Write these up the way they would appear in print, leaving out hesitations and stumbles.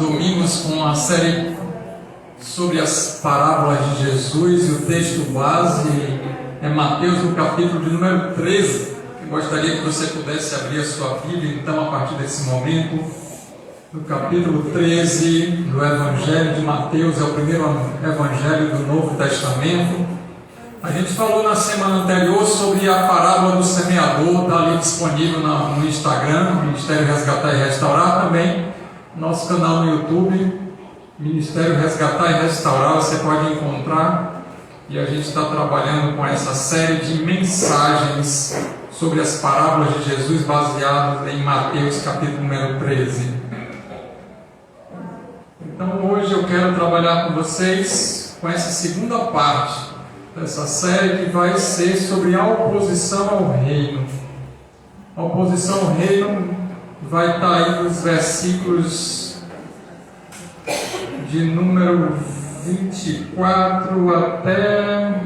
domingos com a série sobre as parábolas de Jesus, e o texto base é Mateus, no capítulo de número 13. Eu gostaria que você pudesse abrir a sua Bíblia, então, a partir desse momento, no capítulo 13 do Evangelho de Mateus, é o primeiro Evangelho do Novo Testamento. A gente falou na semana anterior sobre a parábola do semeador, está ali disponível no Instagram, Ministério Resgatar e Restaurar, também nosso canal no YouTube, Ministério Resgatar e Restaurar, você pode encontrar, e a gente está trabalhando com essa série de mensagens sobre as parábolas de Jesus baseadas em Mateus capítulo número 13. Então hoje eu quero trabalhar com vocês com essa segunda parte dessa série, que vai ser sobre a oposição ao reino. A oposição ao reino vai estar aí nos versículos de número 24 até...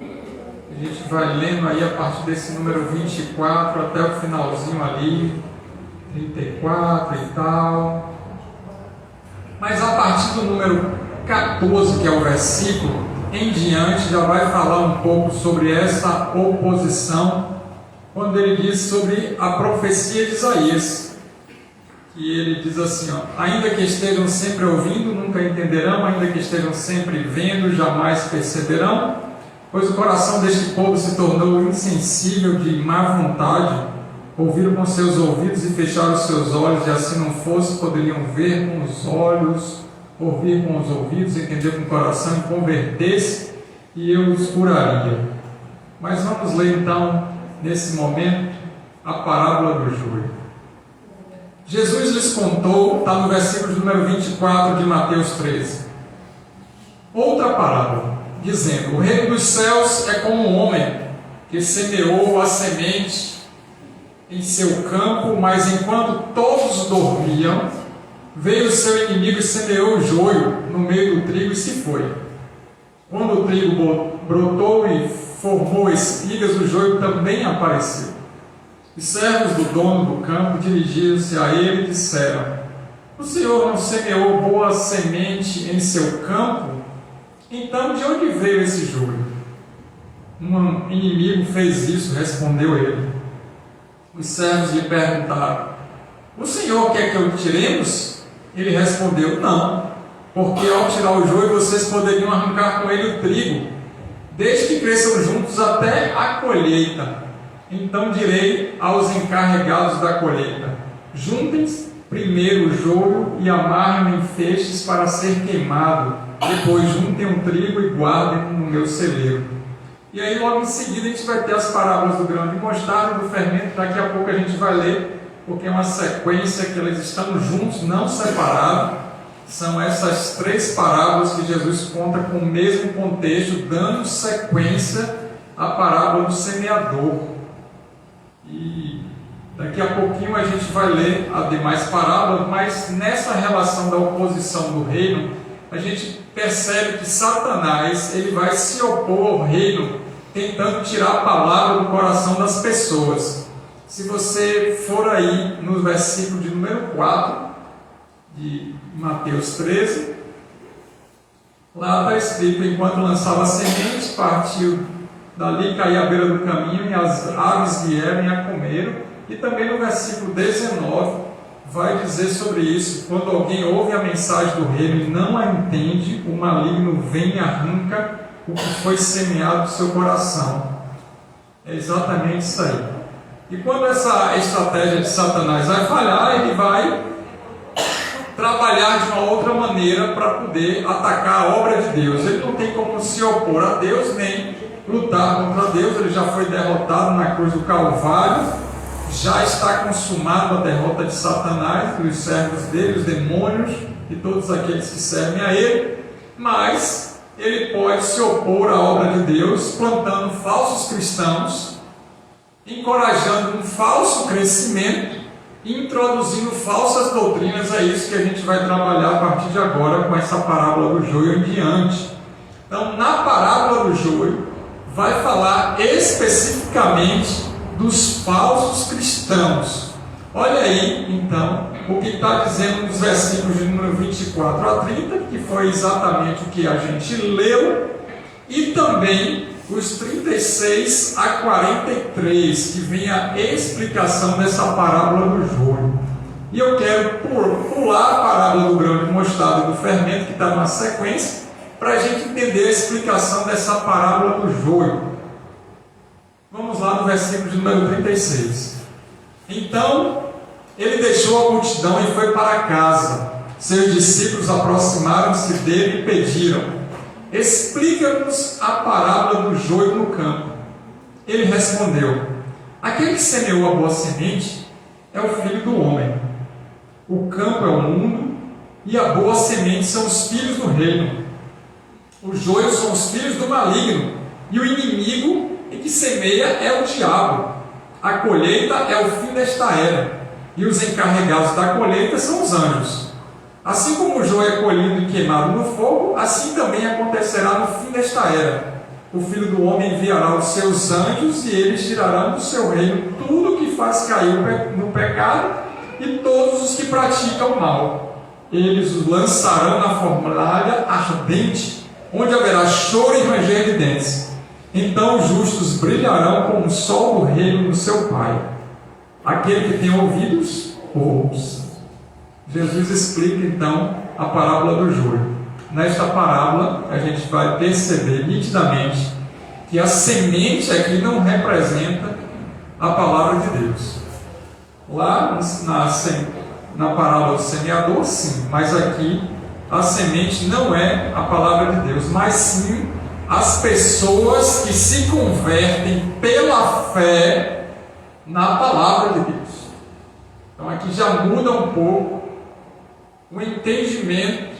A gente vai lendo aí a partir desse número 24 até o finalzinho ali, 34 e tal. Mas a partir do número 14, que é o versículo, em diante, já vai falar um pouco sobre essa oposição, quando ele diz sobre a profecia de Isaías, que ele diz assim, ainda que estejam sempre ouvindo, nunca entenderão, ainda que estejam sempre vendo, jamais perceberão, pois o coração deste povo se tornou insensível, de má vontade, ouviram com seus ouvidos e fecharam os seus olhos, e assim não fosse, poderiam ver com os olhos, ouvir com os ouvidos, entender com o coração, e converter-se, e eu os curaria. Mas vamos ler então, nesse momento, a parábola do joio. Jesus lhes contou, está no versículo número 24 de Mateus 13, outra parábola, dizendo: o reino dos céus é como um homem que semeou a semente em seu campo, mas enquanto todos dormiam, veio o seu inimigo e semeou o joio no meio do trigo e se foi. Quando o trigo brotou e formou espigas, o joio também apareceu. Os servos do dono do campo dirigiram-se a ele e disseram: o senhor não semeou boa semente em seu campo? Então de onde veio esse joio? Um inimigo fez isso, respondeu ele. Os servos lhe perguntaram: o senhor quer que o tiremos? Ele respondeu: não, porque ao tirar o joio vocês poderiam arrancar com ele o trigo, desde que cresçam juntos até a colheita. Então direi aos encarregados da colheita: juntem primeiro o joio e amarrem em feixes para ser queimado, depois juntem o trigo e guardem no meu celeiro. E aí logo em seguida a gente vai ter as parábolas do grão de mostarda e do fermento. Daqui a pouco a gente vai ler, porque é uma sequência que eles estão juntos, não separados. São essas três parábolas que Jesus conta com o mesmo contexto, dando sequência à parábola do semeador. E daqui a pouquinho a gente vai ler as demais parábolas, mas nessa relação da oposição do reino, a gente percebe que Satanás ele vai se opor ao reino, tentando tirar a palavra do coração das pessoas. Se você for aí no versículo de número 4 de Mateus 13, lá está escrito: enquanto lançava a semente, partiu dali, caiu à beira do caminho, e as aves vieram e a comeram. E também no versículo 19 vai dizer sobre isso: quando alguém ouve a mensagem do reino e não a entende, o maligno vem e arranca o que foi semeado do seu coração. É exatamente isso aí. E quando essa estratégia de Satanás vai falhar, ele vai trabalhar de uma outra maneira para poder atacar a obra de Deus. Ele não tem como se opor a Deus, nem lutar contra Deus. Ele já foi derrotado na cruz do Calvário, já está consumado a derrota de Satanás, dos servos dele, os demônios e todos aqueles que servem a ele. Mas ele pode se opor à obra de Deus, plantando falsos cristãos, encorajando um falso crescimento, introduzindo falsas doutrinas. É isso que a gente vai trabalhar a partir de agora com essa parábola do joio em diante. Então, na parábola do joio, vai falar especificamente dos falsos cristãos. Olha aí, então, o que está dizendo nos versículos de número 24 a 30, que foi exatamente o que a gente leu, e também os 36 a 43, que vem a explicação dessa parábola do joio. E eu quero pular a parábola do grão de mostarda e do fermento, que está na sequência, para a gente entender a explicação dessa parábola do joio. Vamos lá no versículo de número 36. Então, ele deixou a multidão e foi para casa. Seus discípulos aproximaram-se dele e pediram: explica-nos a parábola do joio no campo. Ele respondeu: aquele que semeou a boa semente é o Filho do Homem. O campo é o mundo, e a boa semente são os filhos do reino. Os joios são os filhos do maligno, e o inimigo que semeia é o diabo. A colheita é o fim desta era, e os encarregados da colheita são os anjos. Assim como o joio é colhido e queimado no fogo, assim também acontecerá no fim desta era. O Filho do Homem enviará os seus anjos, e eles tirarão do seu reino tudo que faz cair no pecado e todos os que praticam o mal. Eles os lançarão na fornalha ardente, onde haverá choro e ranger de dentes. Então os justos brilharão como o sol do reino do seu Pai. Aquele que tem ouvidos, ouça. Jesus explica então a parábola do joio. Nesta parábola a gente vai perceber nitidamente que a semente aqui não representa a palavra de Deus. Lá na parábola do semeador, sim, mas aqui a semente não é a palavra de Deus, mas sim as pessoas que se convertem pela fé na palavra de Deus. Então aqui já muda um pouco o entendimento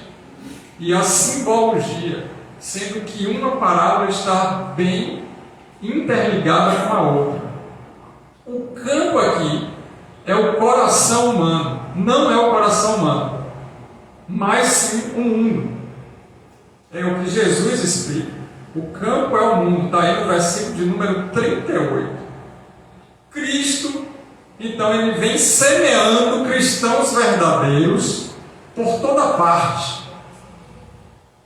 e a simbologia, sendo que uma parábola está bem interligada com a outra. O campo aqui é o coração humano, não é o coração humano, mas sim o mundo. É o que Jesus explica. O campo é o mundo, está aí no versículo de número 38. Cristo, então, ele vem semeando cristãos verdadeiros por toda parte.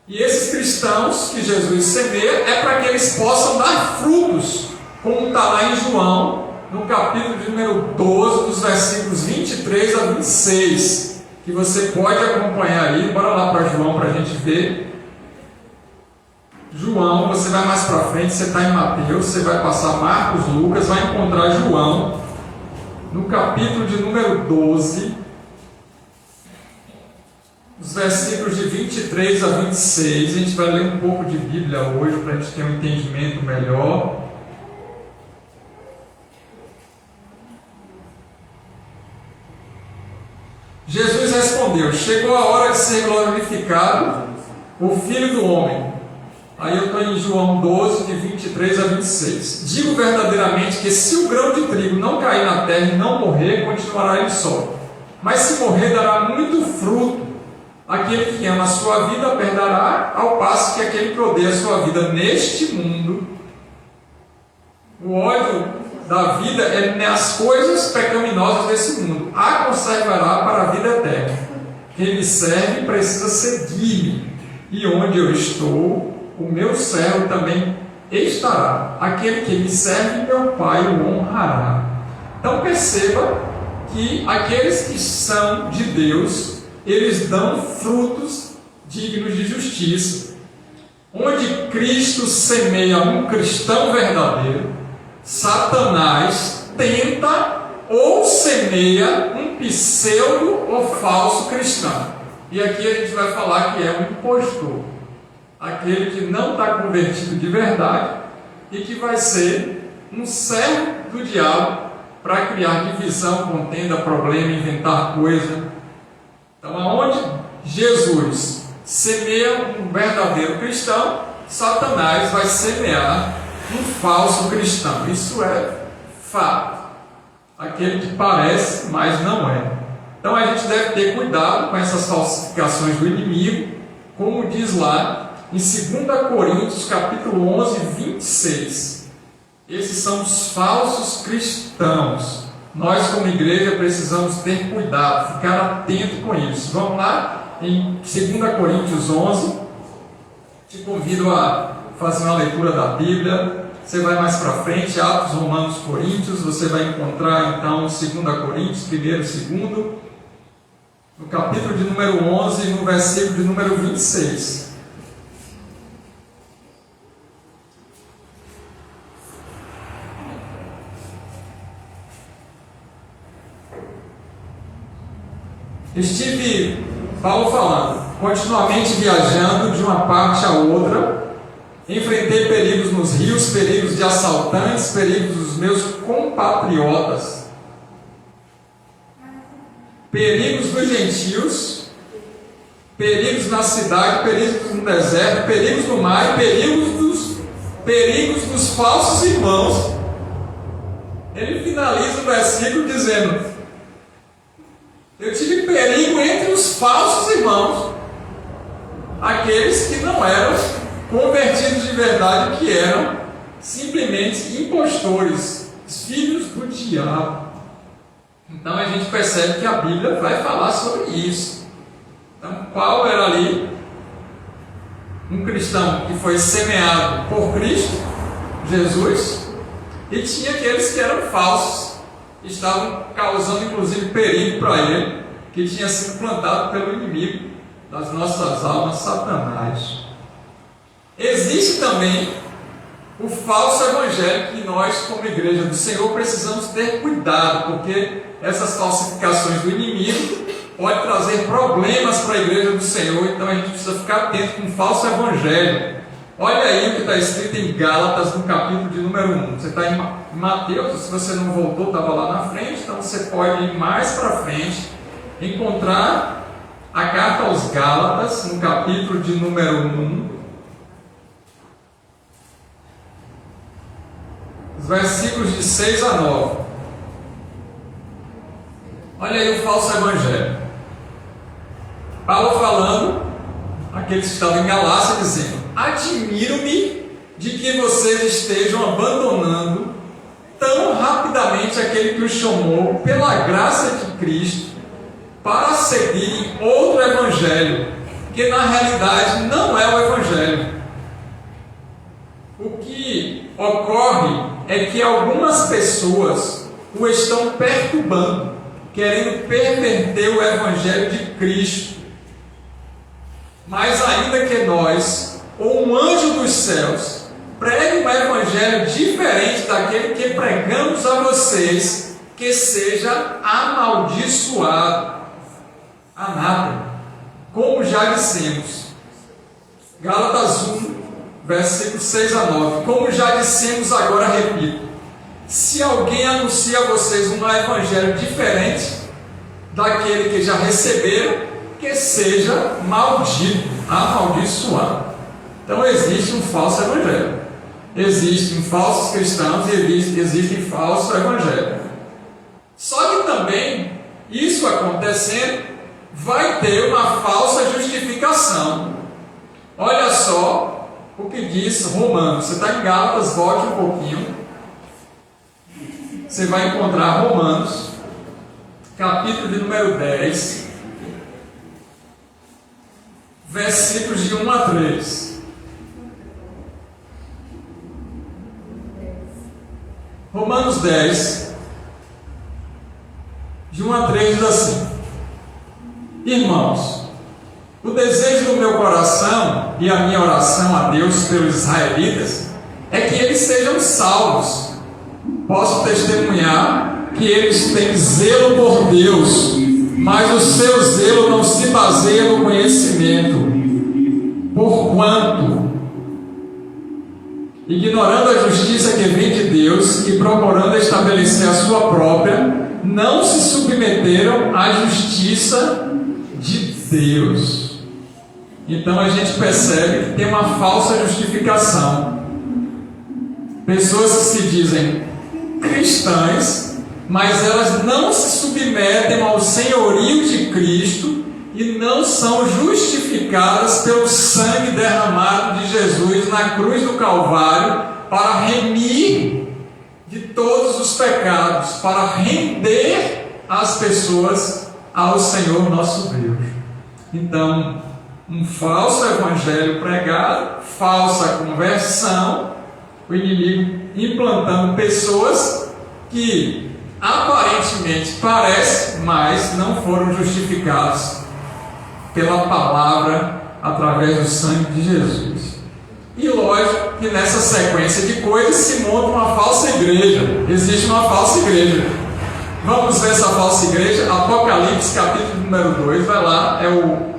E esses cristãos que Jesus semeia é para que eles possam dar frutos, como está lá em João, no capítulo de número 12, dos versículos 23 a 26, que você pode acompanhar aí. Bora lá para João para a gente ver. João, você vai mais para frente, você está em Mateus, você vai passar Marcos, Lucas, vai encontrar João, no capítulo de número 12, os versículos de 23 a 26, a gente vai ler um pouco de Bíblia hoje, para a gente ter um entendimento melhor. Jesus respondeu: chegou a hora de ser glorificado o Filho do Homem. Aí eu estou em João 12, de 23 a 26. Digo verdadeiramente que se o grão de trigo não cair na terra e não morrer, continuará ele só. Mas se morrer, dará muito fruto. Aquele que ama a sua vida perderá, ao passo que aquele que odeia a sua vida neste mundo, o ódio da vida é nas coisas pecaminosas desse mundo, a conservará para a vida eterna. Quem me serve precisa seguir-me, e onde eu estou, o meu servo também estará. Aquele que me serve, meu Pai o honrará. Então perceba que aqueles que são de Deus, eles dão frutos dignos de justiça. Onde Cristo semeia um cristão verdadeiro, Satanás tenta ou semeia um pseudo ou falso cristão. E aqui a gente vai falar que é um impostor, aquele que não está convertido de verdade e que vai ser um servo do diabo para criar divisão, contenda, problema, inventar coisa. Então, aonde Jesus semeia um verdadeiro cristão, Satanás vai semear um falso cristão. Isso é fato. Aquele que parece, mas não é. Então a gente deve ter cuidado com essas falsificações do inimigo, como diz lá em 2 Coríntios capítulo 11, 26. Esses são os falsos cristãos. nós como igreja precisamos ter cuidado, ficar atento com isso. Vamos lá em 2 Coríntios 11. Te convido a fazer uma leitura da Bíblia. Você vai mais para frente, Atos, Romanos, Coríntios. Você vai encontrar então 2 Coríntios, 1º e 2º, no capítulo de número 11, no versículo de número 26. Estive, Paulo falando, continuamente viajando de uma parte a outra, enfrentei perigos nos rios, perigos de assaltantes, perigos dos meus compatriotas, perigos dos gentios, perigos na cidade, perigos no deserto, perigos no mar, perigos dos falsos irmãos. Ele finaliza o versículo dizendo: eu tive perigo entre os falsos irmãos, aqueles que não eram convertidos de verdade, que eram simplesmente impostores, filhos do diabo. Então a gente percebe que a Bíblia vai falar sobre isso. Então Paulo era ali um cristão que foi semeado por Cristo Jesus, e tinha aqueles que eram falsos, estavam causando inclusive perigo para ele, que tinha sido plantado pelo inimigo das nossas almas, Satanás. Existe também o falso evangelho, que nós como igreja do Senhor precisamos ter cuidado, porque essas falsificações do inimigo podem trazer problemas para a igreja do Senhor. Então a gente precisa ficar atento com o falso evangelho. Olha aí o que está escrito em Gálatas, no capítulo de número 1. Você está em Mateus, se você não voltou, estava lá na frente, então você pode ir mais para frente, encontrar a carta aos Gálatas, no capítulo de número 1, os versículos de 6 a 9. Olha aí o falso evangelho. Paulo falando, aqueles que estavam em Galácia, dizendo: admiro-me de que vocês estejam abandonando tão rapidamente aquele que os chamou pela graça de Cristo para seguirem outro evangelho, que na realidade não é o evangelho. O que ocorre é que algumas pessoas o estão perturbando, querendo perverter o evangelho de Cristo. Mas ainda que nós, ou um anjo dos céus, pregue um evangelho diferente daquele que pregamos a vocês, que seja amaldiçoado, anátema, como já dissemos. Gálatas 1, versículos 6 a 9. Como já dissemos, agora repito: se alguém anuncia a vocês um evangelho diferente daquele que já receberam, que seja maldito, amaldiçoado. Então existe um falso evangelho, existem falsos cristãos e existem falsos evangelhos. Só que também, isso acontecendo, vai ter uma falsa justificação. Olha só o que diz Romanos. Você está em Gálatas, volte um pouquinho. Você vai encontrar Romanos, capítulo de número 10, versículos de 1 a 3. Romanos 10, de 1 a 3 diz assim: irmãos, o desejo do meu coração e a minha oração a Deus pelos israelitas é que eles sejam salvos. Posso testemunhar que eles têm zelo por Deus, mas o seu zelo não se baseia no conhecimento, porquanto, ignorando a justiça que vem de Deus e procurando estabelecer a sua própria, não se submeteram à justiça de Deus. Então a gente percebe que tem uma falsa justificação. Pessoas que se dizem cristãs, mas elas não se submetem ao senhorio de Cristo e não são justificadas pelo sangue derramado de Jesus na cruz do Calvário para remir de todos os pecados para render as pessoas ao Senhor nosso Deus. Então, um falso evangelho pregado, falsa conversão, o inimigo implantando pessoas que aparentemente parecem, mas não foram justificados pela palavra através do sangue de Jesus. E lógico que nessa sequência de coisas se monta uma falsa igreja. Existe uma falsa igreja. Vamos ver essa falsa igreja. Apocalipse, capítulo número 2, vai lá, é o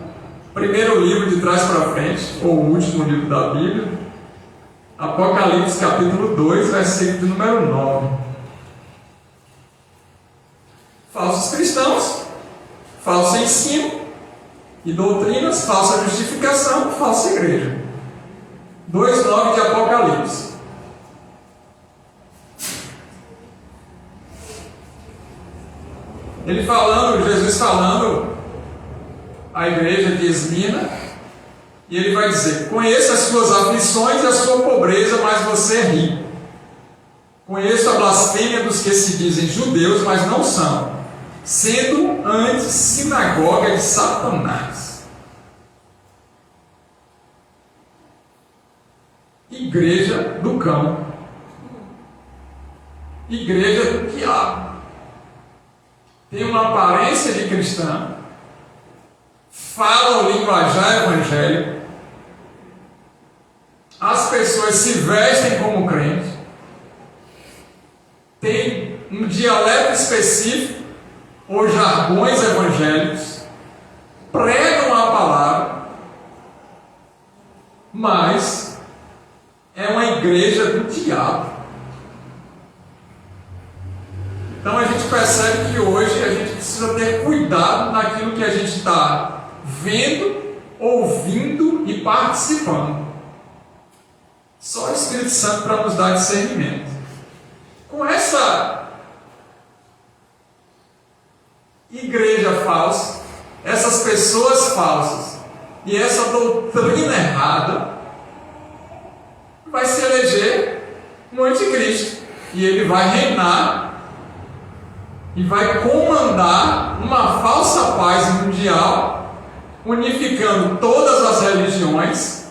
primeiro livro de trás para frente, ou o último livro da Bíblia. Apocalipse, capítulo 2, versículo número 9. Falsos cristãos, falso ensino e doutrinas, falsa justificação, falsa igreja. 2:9 de Apocalipse. Ele falando, Jesus falando à igreja de Esmina, e ele vai dizer: conheço as suas aflições e a sua pobreza, mas você é rico. Conheço a blasfêmia dos que se dizem judeus, mas não são, sendo antes sinagoga de Satanás. Igreja do cão, igreja do diabo, tem uma aparência de cristã, fala o linguajar evangélico, as pessoas se vestem como crente, tem um dialeto específico ou jargões evangélicos, pregam a palavra, mas é uma igreja do diabo. Então a gente percebe que hoje a gente precisa ter cuidado naquilo que a gente está vendo, ouvindo e participando. Só o Espírito Santo para nos dar discernimento. Com essa igreja falsa, essas pessoas falsas e essa doutrina errada, vai se eleger um anticristo, e ele vai reinar e vai comandar uma falsa paz mundial, unificando todas as religiões,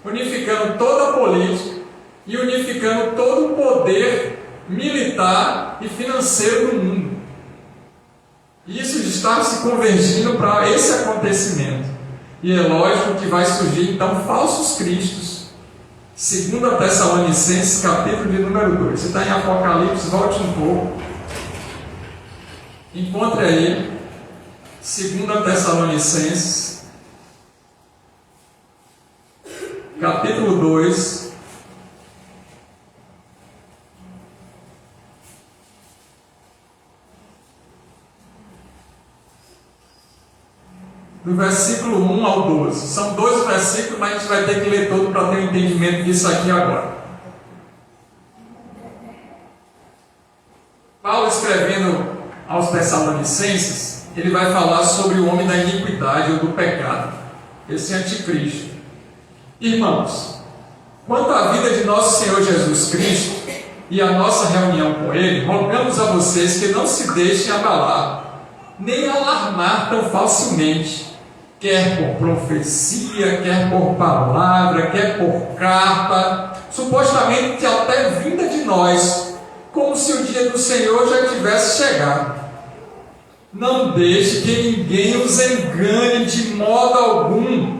unificando toda a política e unificando todo o poder militar e financeiro do mundo. Isso está se convergindo para esse acontecimento, e é lógico que vai surgir então falsos cristos. 2 Tessalonicenses, capítulo de número 2. Você está em Apocalipse, volte um pouco. Encontre aí 2 Tessalonicenses, capítulo 2. Do versículo 1 ao 12. São 12 versículos, mas a gente vai ter que ler todo para ter um entendimento disso aqui agora. Paulo, escrevendo aos Tessalonicenses, ele vai falar sobre o homem da iniquidade ou do pecado, esse anticristo. Irmãos, quanto à vida de nosso Senhor Jesus Cristo e a nossa reunião com Ele, rogamos a vocês que não se deixem abalar, nem alarmar tão facilmente, quer por profecia, quer por palavra, quer por carta, supostamente até vinda de nós, como se o dia do Senhor já tivesse chegado. Não deixe que ninguém os engane de modo algum.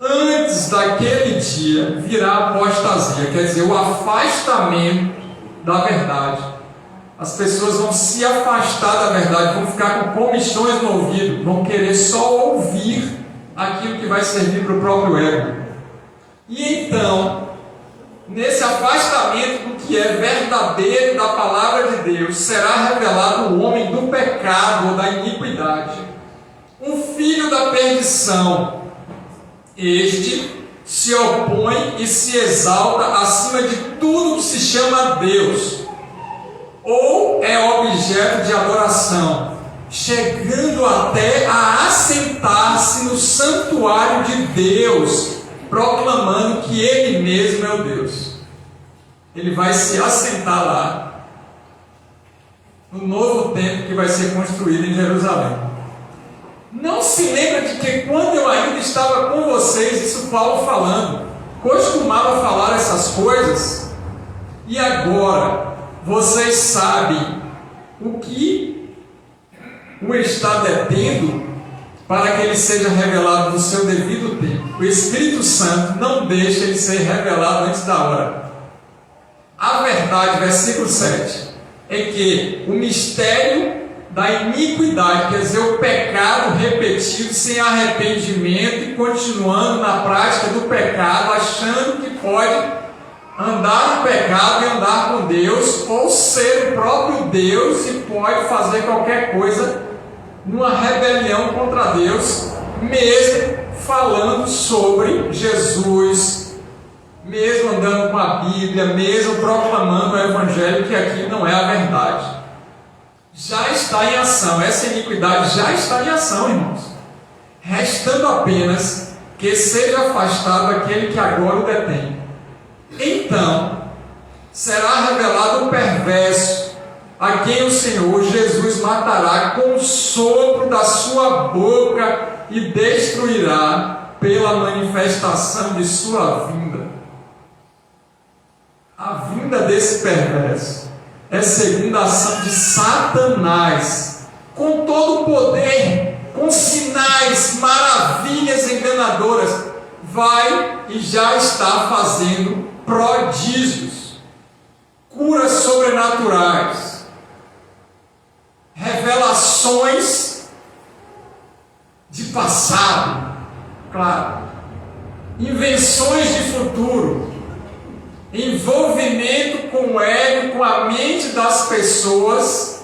Antes daquele dia virá a apostasia, quer dizer, o afastamento da verdade. As pessoas vão se afastar da verdade, vão ficar com comichões no ouvido, vão querer só ouvir aquilo que vai servir para o próprio ego. E então, nesse afastamento do que é verdadeiro da palavra de Deus, será revelado o homem do pecado ou da iniquidade, um filho da perdição. Este se opõe e se exalta acima de tudo que se chama Deus, ou é objeto de adoração, chegando até a assentar-se no santuário de Deus, proclamando que Ele mesmo é o Deus. ele vai se assentar lá, no novo templo que vai ser construído em Jerusalém. Não se lembra de que quando eu ainda estava com vocês, isso Paulo falando, costumava falar essas coisas, e agora vocês sabem o que o está detendo para que ele seja revelado no seu devido tempo. O Espírito Santo não deixa ele ser revelado antes da hora. A verdade, versículo 7, é que o mistério da iniquidade, quer dizer, o pecado repetido sem arrependimento e continuando na prática do pecado, achando que pode andar no pecado e andar com Deus, ou ser o próprio Deus e pode fazer qualquer coisa numa rebelião contra Deus, mesmo falando sobre Jesus, mesmo andando com a Bíblia, mesmo proclamando o Evangelho, que aqui não é a verdade. Já está em ação, essa iniquidade já está em ação, irmãos, restando apenas que seja afastado aquele que agora o detém. Então será revelado o perverso, a quem o Senhor Jesus matará com o sopro da sua boca e destruirá pela manifestação de sua vinda. A vinda desse perverso é segundo a ação de Satanás, com todo o poder, com sinais, maravilhas enganadoras, vai e já está fazendo prodígios, curas sobrenaturais, revelações de passado, claro, invenções de futuro, envolvimento com o ego, com a mente das pessoas,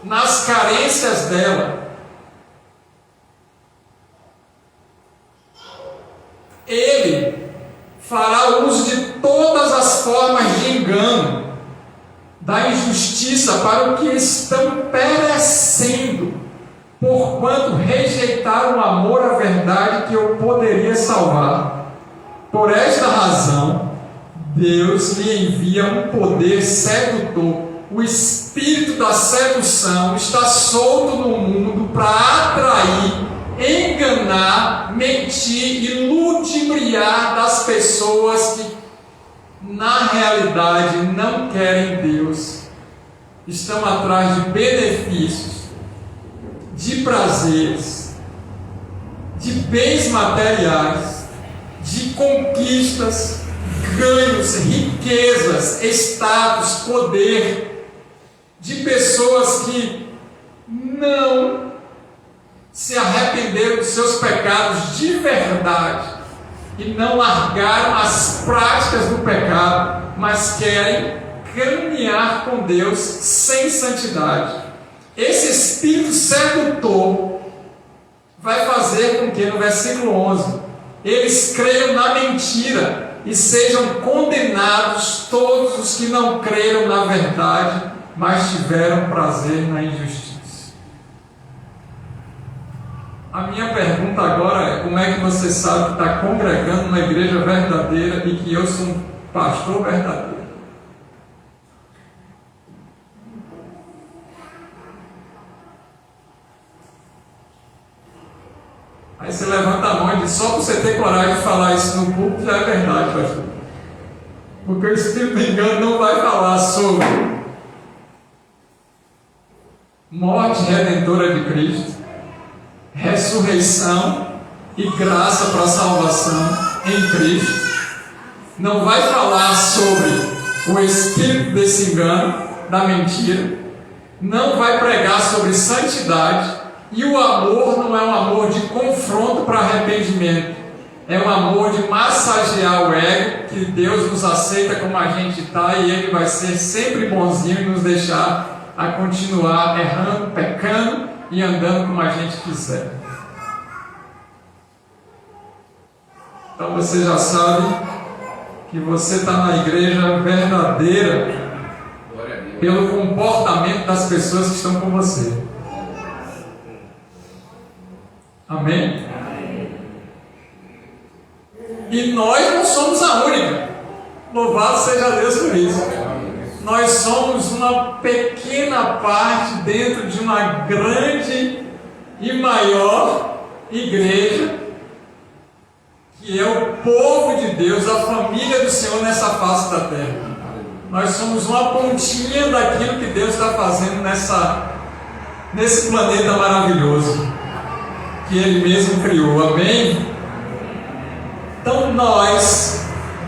nas carências dela. Ele fará uso de todas as formas de engano, da injustiça para o que estão perecendo, porquanto rejeitaram o amor à verdade que eu poderia salvar. Por esta razão, Deus lhe envia um poder sedutor. O espírito da sedução está solto no mundo para atrair, enganar, mentir e ludibriar das pessoas que, na realidade, não querem Deus, estão atrás de benefícios, de prazeres, de bens materiais, de conquistas, ganhos, riquezas, status, poder, de pessoas que não se arrependeram dos seus pecados de verdade e não largaram as práticas do pecado, mas querem caminhar com Deus sem santidade. Esse espírito sedutor vai fazer com que, no versículo 11, eles creiam na mentira e sejam condenados todos os que não creram na verdade, mas tiveram prazer na injustiça. A minha pergunta agora é: como é que você sabe que está congregando numa igreja verdadeira e que eu sou um pastor verdadeiro? Aí você levanta a mão e diz: só para você ter coragem de falar isso no púlpito já é verdade, pastor. Porque o Espírito de engano não vai falar sobre morte redentora de Cristo, ressurreição e graça para a salvação em Cristo. Não vai falar sobre o espírito desse engano, da mentira. Não vai pregar sobre santidade. E o amor não é um amor de confronto para arrependimento. É um amor de massagear o ego, que Deus nos aceita como a gente está e Ele vai ser sempre bonzinho e nos deixar a continuar errando, pecando e andando como a gente quiser. Então você já sabe que você está na igreja verdadeira pelo comportamento das pessoas que estão com você. Amém? E nós não somos a única. Louvado seja Deus por isso. Nós somos uma pequena parte dentro de uma grande e maior igreja, que é o povo de Deus, a família do Senhor nessa face da terra. Nós somos uma pontinha daquilo que Deus está fazendo nesse planeta maravilhoso que Ele mesmo criou. Amém? Então nós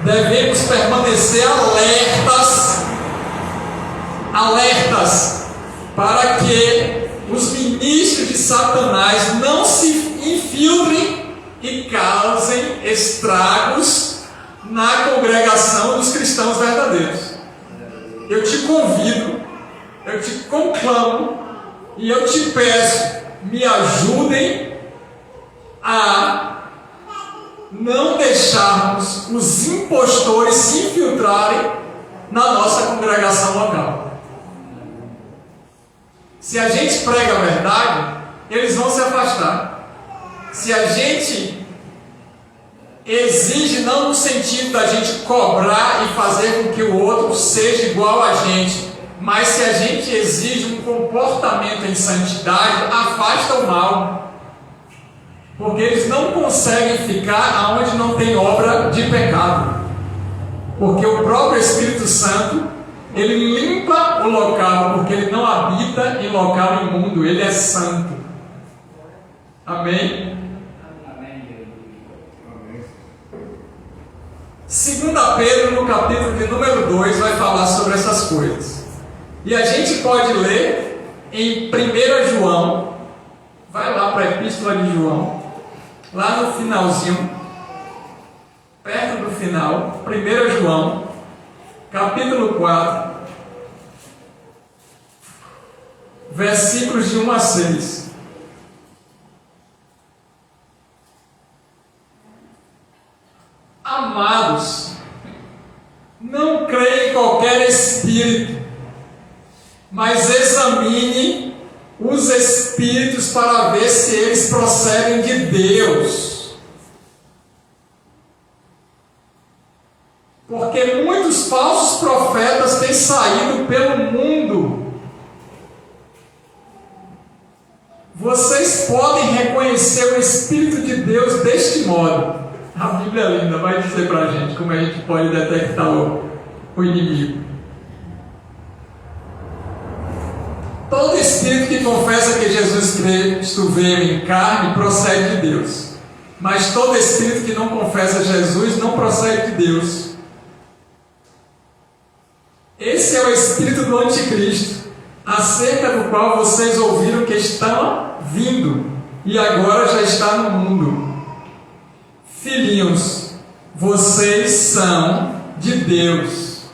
devemos permanecer alertas, para que os ministros de Satanás não se infiltrem e causem estragos na congregação dos cristãos verdadeiros. Eu te convido, eu te conclamo e eu te peço, me ajudem a não deixarmos os impostores se infiltrarem na nossa congregação local. Se a gente prega a verdade, eles vão se afastar. Se a gente exige, não no sentido da gente cobrar e fazer com que o outro seja igual a gente, mas se a gente exige um comportamento em santidade, afasta o mal. Porque eles não conseguem ficar onde não tem obra de pecado. Porque o próprio Espírito Santo, ele limpa o local, porque ele não habita em local imundo, ele é santo. Amém? 2 Pedro, no capítulo de número 2, vai falar sobre essas coisas. E a gente pode ler em 1 João, vai lá para a Epístola de João, lá no finalzinho, perto do final, 1 João, capítulo 4, versículos de 1 a 6. Amados, não creia em qualquer espírito, mas examine os espíritos para ver se eles procedem de Deus. Porque muitos falsos profetas têm saído pelo mundo. Vocês podem reconhecer o Espírito de Deus deste modo. A Bíblia é linda, vai dizer para a gente como a gente pode detectar o inimigo. Todo espírito que confessa que Jesus Cristo veio em carne procede de Deus. Mas todo espírito que não confessa Jesus não procede de Deus. Esse é o espírito do anticristo, acerca do qual vocês ouviram que está vindo e agora já está no mundo. Filhinhos, vocês são de Deus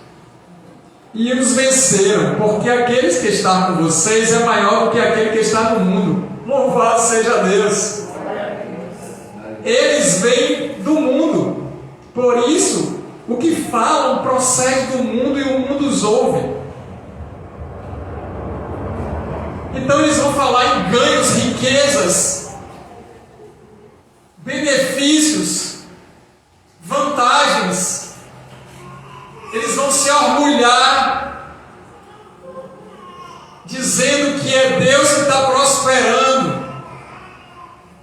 e os venceram, porque aqueles que estão com vocês é maior do que aquele que está no mundo. Louvado seja Deus! Eles vêm do mundo, por isso o que falam procede do mundo e o mundo os ouve. Então eles vão falar em ganhos, riquezas, benefícios, vantagens. Eles vão se orgulhar, dizendo que é Deus que está prosperando,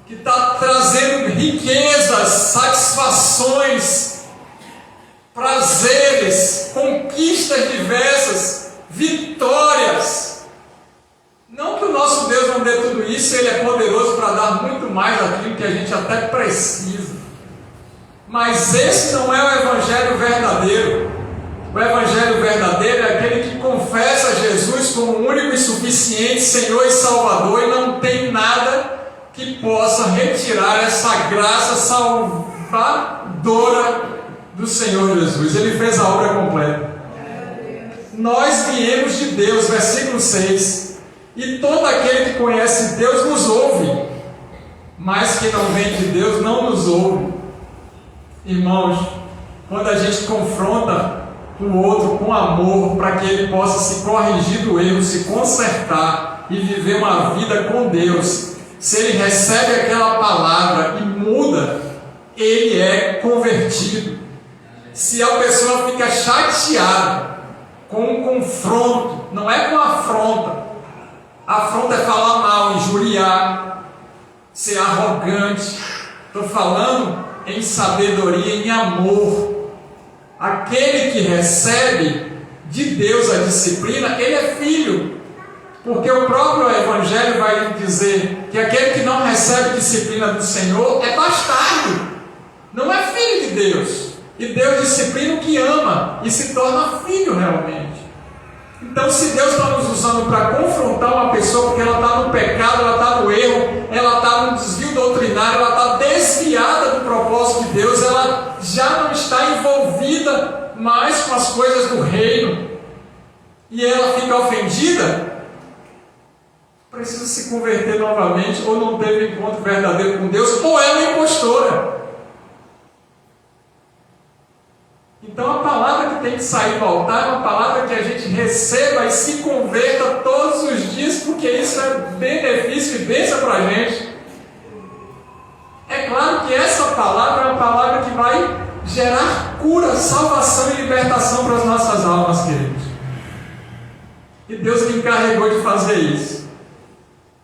que está trazendo riquezas, satisfações, prazeres, conquistas diversas, vitórias. Não que o nosso Deus não dê tudo isso, Ele é poderoso para dar muito mais daquilo que a gente até precisa. Mas esse não é o Evangelho verdadeiro. O Evangelho verdadeiro é aquele que confessa Jesus como o único e suficiente Senhor e Salvador e não tem nada que possa retirar essa graça salvadora do Senhor Jesus. Ele fez a obra completa. Nós viemos de Deus, versículo 6. E todo aquele que conhece Deus nos ouve, mas que não vem de Deus não nos ouve. Irmãos, quando a gente confronta o outro com amor, para que ele possa se corrigir do erro, se consertar e viver uma vida com Deus, se ele recebe aquela palavra e muda, ele é convertido. se a pessoa fica chateada com um confronto, não é com afronta. Afronta é falar mal, injuriar, ser arrogante. Estou falando em sabedoria, em amor. Aquele que recebe de Deus a disciplina, ele é filho. Porque o próprio Evangelho vai dizer que aquele que não recebe disciplina do Senhor é bastardo, não é filho de Deus. E Deus disciplina o que ama e se torna filho realmente. Então, se Deus está nos usando para confrontar uma pessoa porque ela está no pecado, ela está no erro, ela está no desvio doutrinário, ela está desviada do propósito de Deus, ela já não está envolvida mais com as coisas do reino, e ela fica ofendida, precisa se converter novamente, ou não teve encontro verdadeiro com Deus, ou é uma impostora. Então a palavra que tem que sair do altar é uma palavra que a gente receba e se converta todos os dias, porque isso é benefício e bênção para a gente. É claro que essa palavra é uma palavra que vai gerar cura, salvação e libertação para as nossas almas, queridos. E Deus me encarregou de fazer isso.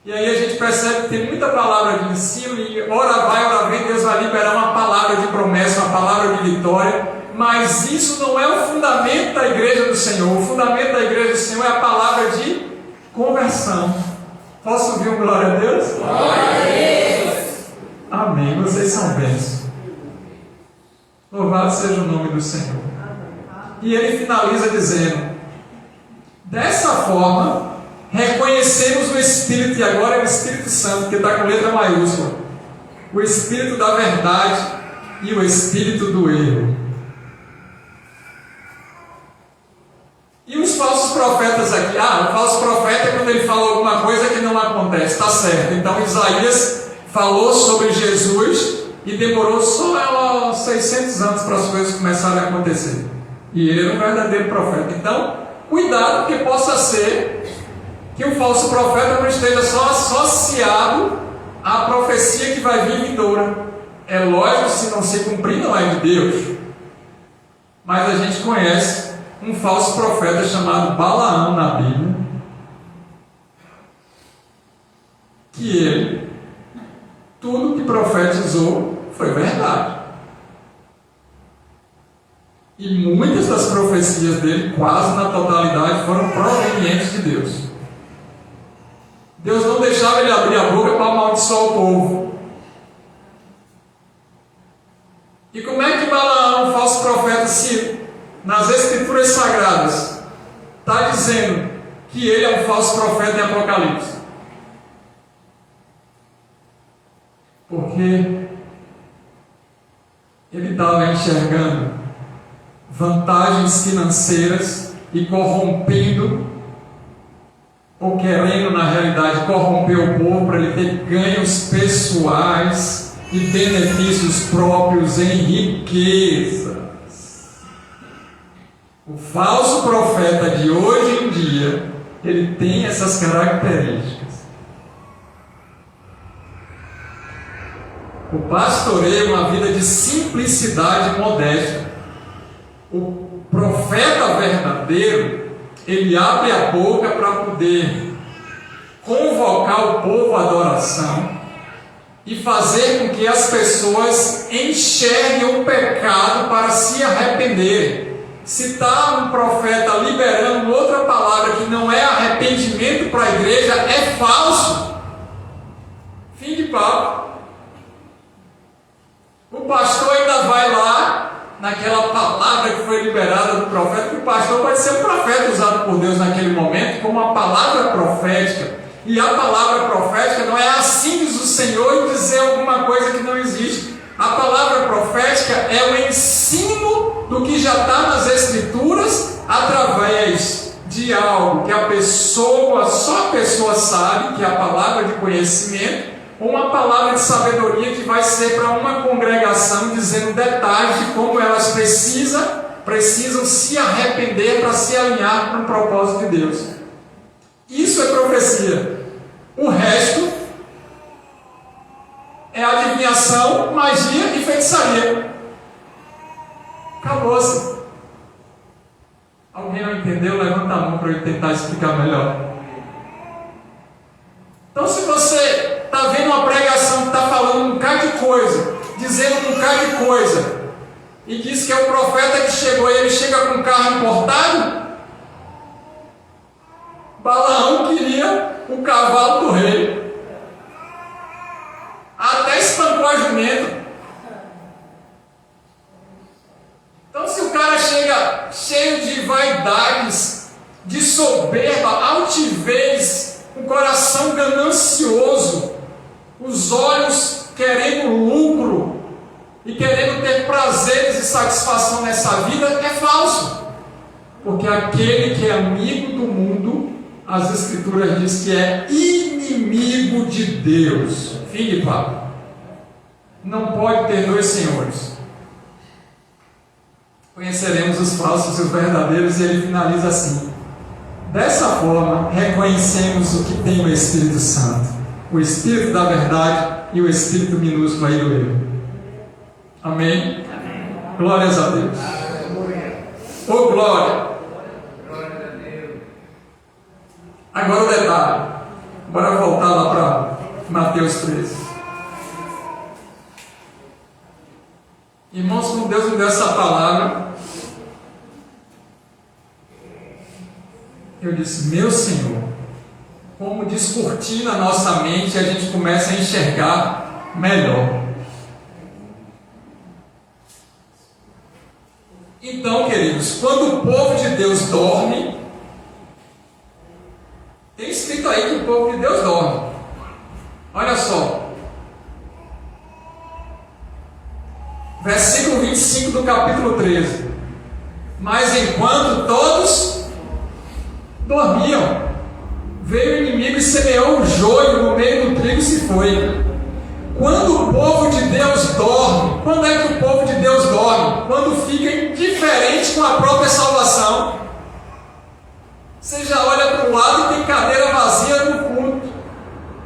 E aí a gente percebe que tem muita palavra de ensino, e ora vai, ora vem, Deus vai liberar uma palavra de promessa, uma palavra de vitória. Mas isso não é o fundamento da igreja do Senhor. O fundamento da igreja do Senhor é a palavra de conversão. Posso ouvir um glória a Deus? Glória a Deus! Amém. Vocês são bênçãos. Louvado seja o nome do Senhor. E ele finaliza dizendo: dessa forma, reconhecemos o Espírito, e agora é o Espírito Santo, que está com letra maiúscula, o Espírito da verdade e o Espírito do erro. E os falsos profetas aqui? O falso profeta é quando ele fala alguma coisa que não acontece, está certo. Então Isaías falou sobre Jesus e demorou só 600 anos para as coisas começarem a acontecer. E ele era um verdadeiro profeta. Então, cuidado, que possa ser que o falso profeta não esteja só associado à profecia que vai vir vindoura. É lógico, se não se cumprir, não é de Deus. Mas a gente conhece um falso profeta chamado Balaão na Bíblia, que ele, tudo que profetizou foi verdade. E muitas das profecias dele, quase na totalidade, foram provenientes de Deus. Deus não deixava ele abrir a boca para amaldiçoar o povo. E como é que Balaão, um falso profeta, se nas Escrituras Sagradas está dizendo que ele é um falso profeta em Apocalipse? Porque ele estava enxergando vantagens financeiras e corrompendo, ou querendo na realidade corromper o povo para ele ter ganhos pessoais e benefícios próprios em riquezas. O falso profeta de hoje em dia, ele tem essas características. O pastoreio é uma vida de simplicidade e modéstia. O profeta verdadeiro, ele abre a boca para poder convocar o povo à adoração e fazer com que as pessoas enxerguem o pecado para se arrependerem. Se está um profeta liberando outra palavra que não é arrependimento para a igreja, é falso. Fim de papo. O pastor ainda vai lá naquela palavra que foi liberada do profeta, que o pastor pode ser um profeta usado por Deus naquele momento como uma palavra profética. E a palavra profética não é assim diz o Senhor e dizer alguma coisa que não existe. A palavra profética é o ensino do que já está nas Escrituras através de algo que a pessoa, só a pessoa sabe, que é a palavra de conhecimento, ou uma palavra de sabedoria que vai ser para uma congregação dizendo detalhes de como elas precisam se arrepender para se alinhar com o propósito de Deus. Isso é profecia. O resto é adivinhação, magia e feitiçaria. Acabou-se. Alguém não entendeu? Levanta a mão para eu tentar explicar melhor. Então, se você está vendo uma pregação que está falando um bocado de coisa, dizendo um bocado de coisa, e diz que é o profeta que chegou e ele chega com um carro importado, Balaão queria o cavalo do rei. Até espancou a jumenta. Então, se o cara chega cheio de vaidades, de soberba, altivez, um coração ganancioso, os olhos querendo lucro e querendo ter prazeres e satisfação nessa vida, é falso. Porque aquele que é amigo do mundo, as Escrituras diz que é inimigo de Deus. Fim de papo. Não pode ter dois senhores. Conheceremos os falsos e os verdadeiros, e ele finaliza assim: dessa forma, reconhecemos o que tem o Espírito Santo, o Espírito da verdade e o Espírito minúsculo aí do erro. Amém? Amém. Glórias a Deus. Ô glória! Agora o detalhe. Bora voltar lá para Mateus 13. Irmãos, como Deus me deu essa palavra, eu disse: meu Senhor, como descortina a nossa mente e a gente começa a enxergar melhor. Então, queridos, quando o povo de Deus dorme, tem escrito aí que o povo de Deus dorme. Olha só. Versículo 25 do capítulo 13. Mas enquanto todos dormiam, veio o inimigo e semeou o joio no meio do trigo e se foi. Quando o povo de Deus dorme, quando é que o povo de Deus dorme? Quando fica indiferente com a própria salvação. Você já olha para o lado e tem cadeira vazia no culto,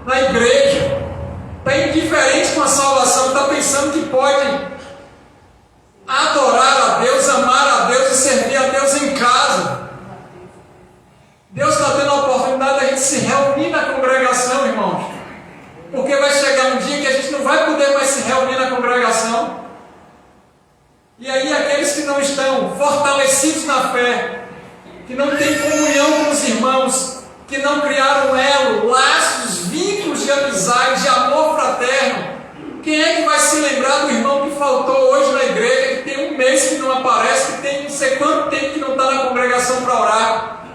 na igreja. Está indiferente com a salvação, está pensando que pode adorar a Deus, amar a Deus e servir a Deus em casa. Deus está tendo a oportunidade de a gente se reunir na congregação, irmãos. Porque vai chegar um dia que a gente não vai poder mais se reunir na congregação. E aí aqueles que não estão fortalecidos na fé, que não têm comunhão com os irmãos, que não criaram elo, laços, vínculos de amizade, de amor fraterno, quem é que vai se lembrar do irmão que faltou hoje na igreja, que tem um mês que não aparece, que tem não sei quanto tempo que não está na congregação para orar?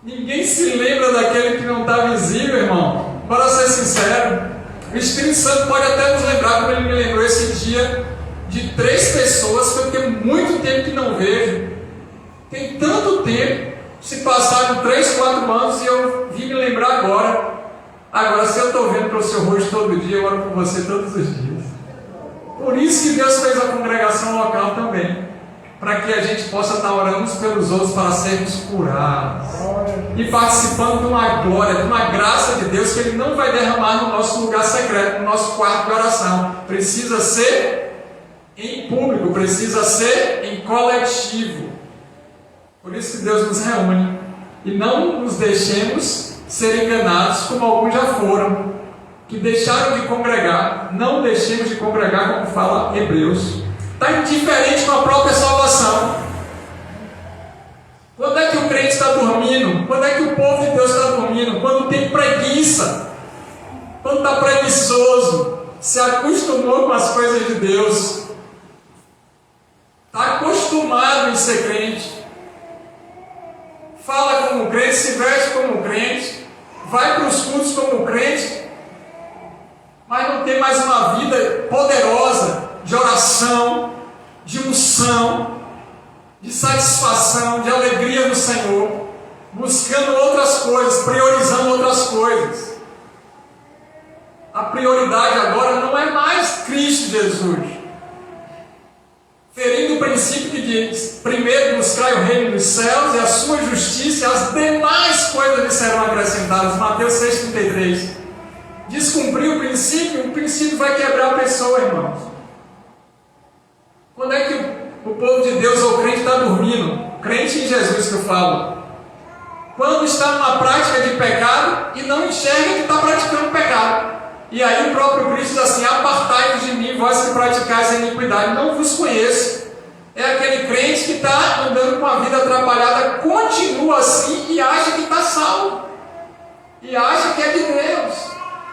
Ninguém se lembra daquele que não está visível, irmão. Para ser sincero, o Espírito Santo pode até nos lembrar, como ele me lembrou esse dia, de 3 pessoas que eu tenho muito tempo que não vejo. Tem tanto tempo, se passaram 3, 4 anos e eu vim me lembrar agora. Agora, se eu estou vendo para o seu rosto todo dia, eu oro por você todos os dias. Por isso que Deus fez a congregação local também, para que a gente possa estar orando uns pelos outros para sermos curados e participando de uma glória, de uma graça de Deus que Ele não vai derramar no nosso lugar secreto, no nosso quarto de oração. Precisa ser em público, precisa ser em coletivo. Por isso que Deus nos reúne. E não nos deixemos ser enganados como alguns já foram, que deixaram de congregar. Não deixemos de congregar, como fala Hebreus. Está indiferente com a própria salvação. Quando é que o crente está dormindo? Quando é que o povo de Deus está dormindo? Quando tem preguiça, quando está preguiçoso, se acostumou com as coisas de Deus, está acostumado em ser crente, fala como crente, se veste como crente, vai para os cultos como crente, mas não tem mais uma vida poderosa de oração, de unção, de satisfação, de alegria no Senhor, buscando outras coisas, priorizando outras coisas. A prioridade agora não é mais Cristo Jesus, ferindo o princípio que diz: primeiro buscai o reino dos céus e a sua justiça, e as demais coisas lhe serão acrescentadas. Mateus 6,33. Descumprir o princípio vai quebrar a pessoa, irmãos. Quando é que o povo de Deus ou o crente está dormindo? Crente em Jesus que eu falo. Quando está numa prática de pecado e não enxerga que está praticando pecado. E aí o próprio Cristo diz assim: apartai-vos de mim, vós que praticais a iniquidade, não vos conheço. É aquele crente que está andando com a vida atrapalhada, continua assim e acha que está salvo. E acha que é de Deus.